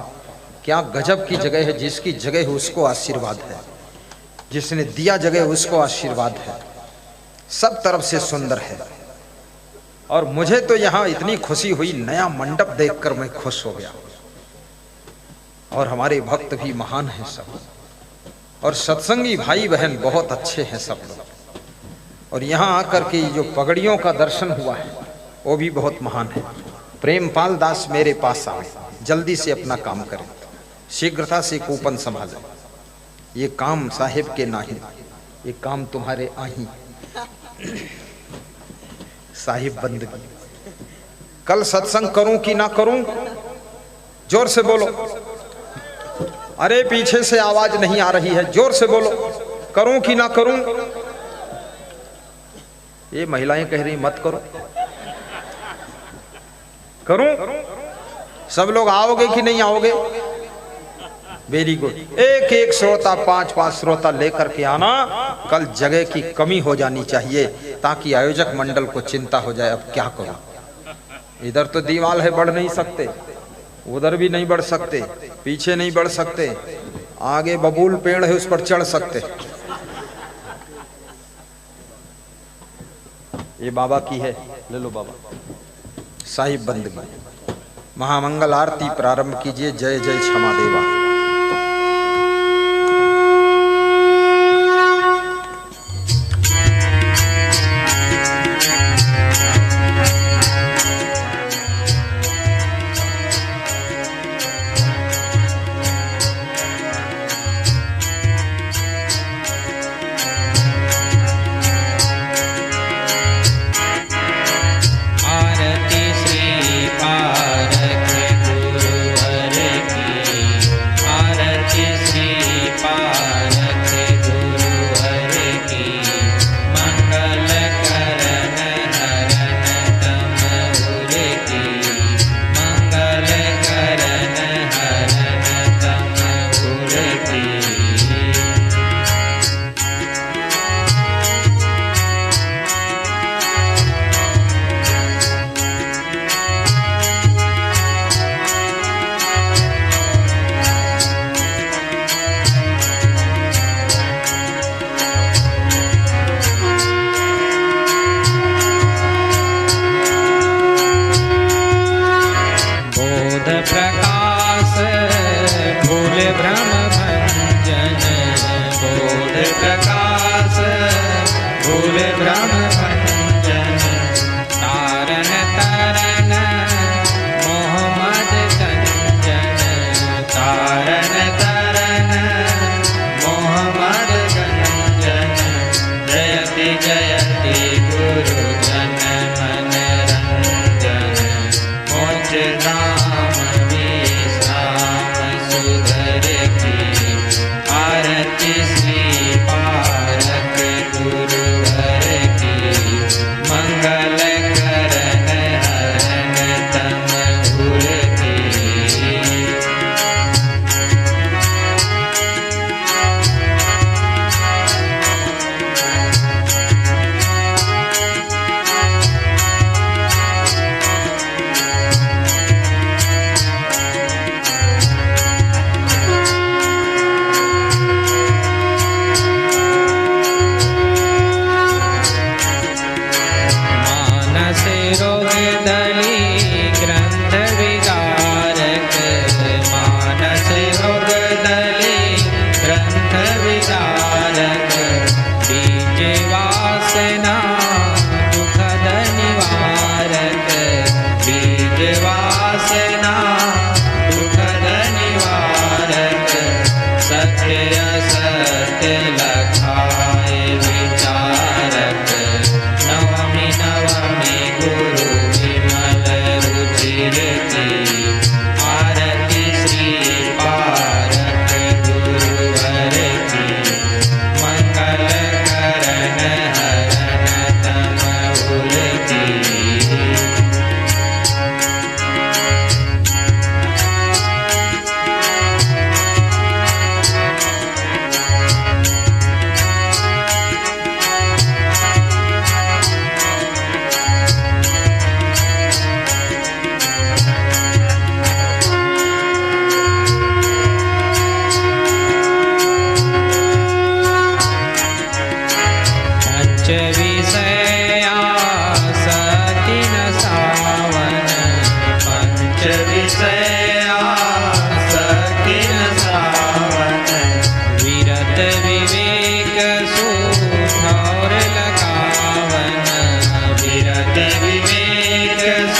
क्या गजब की जगह है। जिसकी जगह है उसको आशीर्वाद है, जिसने दिया जगह उसको आशीर्वाद है, सब तरफ से सुंदर है। और मुझे तो यहाँ इतनी खुशी हुई, नया मंडप देखकर मैं खुश हो गया। और हमारे भक्त भी महान हैं सब, और सत्संगी भाई बहन बहुत अच्छे हैं सब लोग। और यहाँ आकर के जो पगड़ियों का दर्शन हुआ है वो भी बहुत महान है। प्रेमपाल दास मेरे पास आए, जल्दी से अपना काम करें, शीघ्रता से कूपन संभालें। ये काम साहिब के नाही, ये काम तुम्हारे आही। साहिब बंदगी। कल सत्संग करूं कि ना करूं, जोर से बोलो। अरे पीछे से आवाज नहीं आ रही है, जोर से बोलो। करूं कि ना करूं? ये महिलाएं कह रही मत करो। करूं? सब लोग आओगे कि नहीं आओगे? Very good. एक एक श्रोता, पांच पांच श्रोता लेकर के आना। कल जगह की कमी हो जानी चाहिए ताकि आयोजक मंडल को चिंता हो जाए, अब क्या करूं। इधर तो दीवार है, बढ़ नहीं सकते, उधर भी नहीं बढ़ सकते, पीछे नहीं बढ़ सकते, आगे बबूल पेड़ है उस पर चढ़ सकते। ये बाबा की है, ले लो बाबा। साहिब बंदगी। महामंगल आरती प्रारंभ कीजिए। जय जय क्षमा देवा।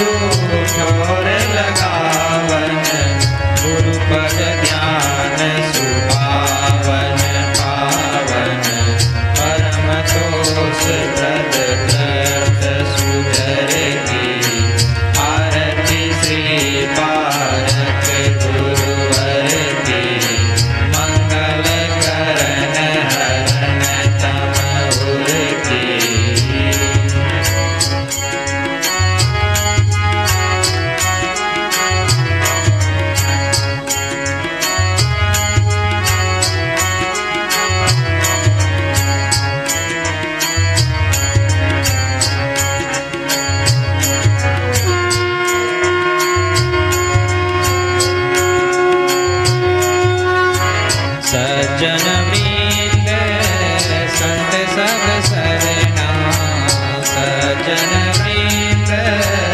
ठोर लगावन, गुरु पद ज्ञान सुपावन पावन, परम तोष प्रद तीर्थ सुधर की, आरती श्री पारक गुरुवर की, मंगल करण हरण तमहुर की। सज्जन वृंद संत सब सरना, सज्जन वृंद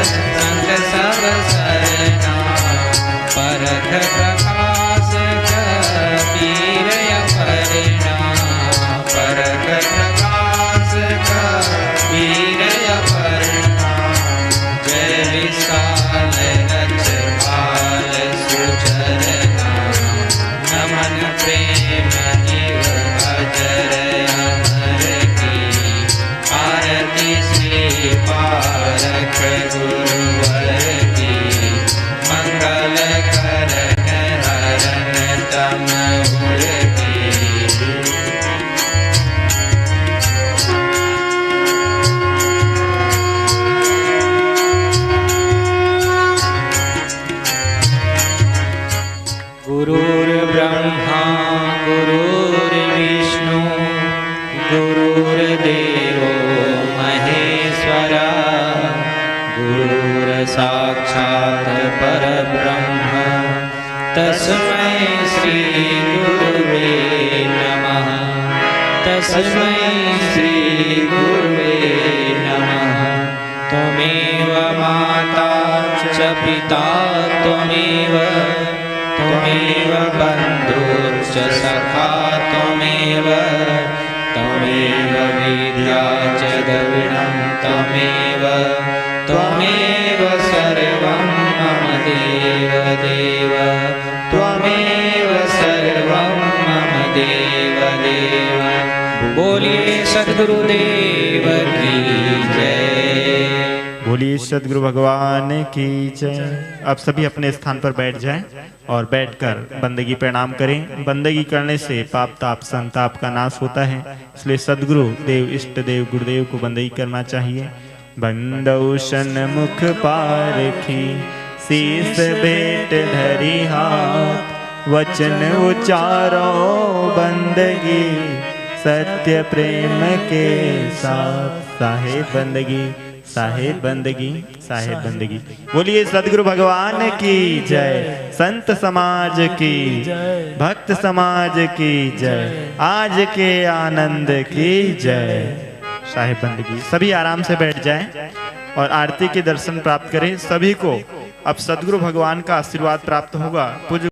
संत सब सरना, परख प्रकाश कबीर अपरना, परख प्रकाश कबीर अपरना, जय विशाल रक्षपाल सुचरना, नमन प्रेम जीव अजर अमर की, आरती श्री पारक गुरुवर की, मंगल करण हरण तमहुर की। गुरुर्ब्रह्मा गुरुर्विष्णु गुरुर्देवो महेश्वरा, गुरुर्साक्षात् परब्रह्म तस्मै श्री गुरुवे नमः, तस्मै श्री गुरुवे नमः। त्वमेव माता च पिता त्वमेव, त्वमेव बन्धुश्च सखा त्वमेव, त्वमेव विद्या च द्रविणं त्वमेव, त्वमेव सर्वं मम देव देव, त्वमेव सर्वं मम देव देव। बोलिए सद्गुरुदेव की जय। बोलिए सद्गुरु भगवान की जय। अब सभी अपने स्थान पर बैठ जाएं और बैठकर बंदगी प्रणाम करें। बंदगी करने से पाप ताप संताप का नाश होता है, इसलिए सद्गुरु देव इष्ट देव गुरुदेव को बंदगी करना चाहिए। बंदौशन मुख पारखी, शीस भेंट धरी हाथ, वचन उचारो बंदगी, सत्य प्रेम के साथ। साहेब बंदगी, साहेब बंदगी, साहेब बंदगी। बोलिए सद्गुरु भगवान की जय, संत समाज की, भक्त समाज की जय, आज के आनंद की जय। साहेब बंदगी। सभी आराम से बैठ जाएं और आरती के दर्शन प्राप्त करें। सभी को अब सद्गुरु भगवान का आशीर्वाद प्राप्त होगा। पूज्य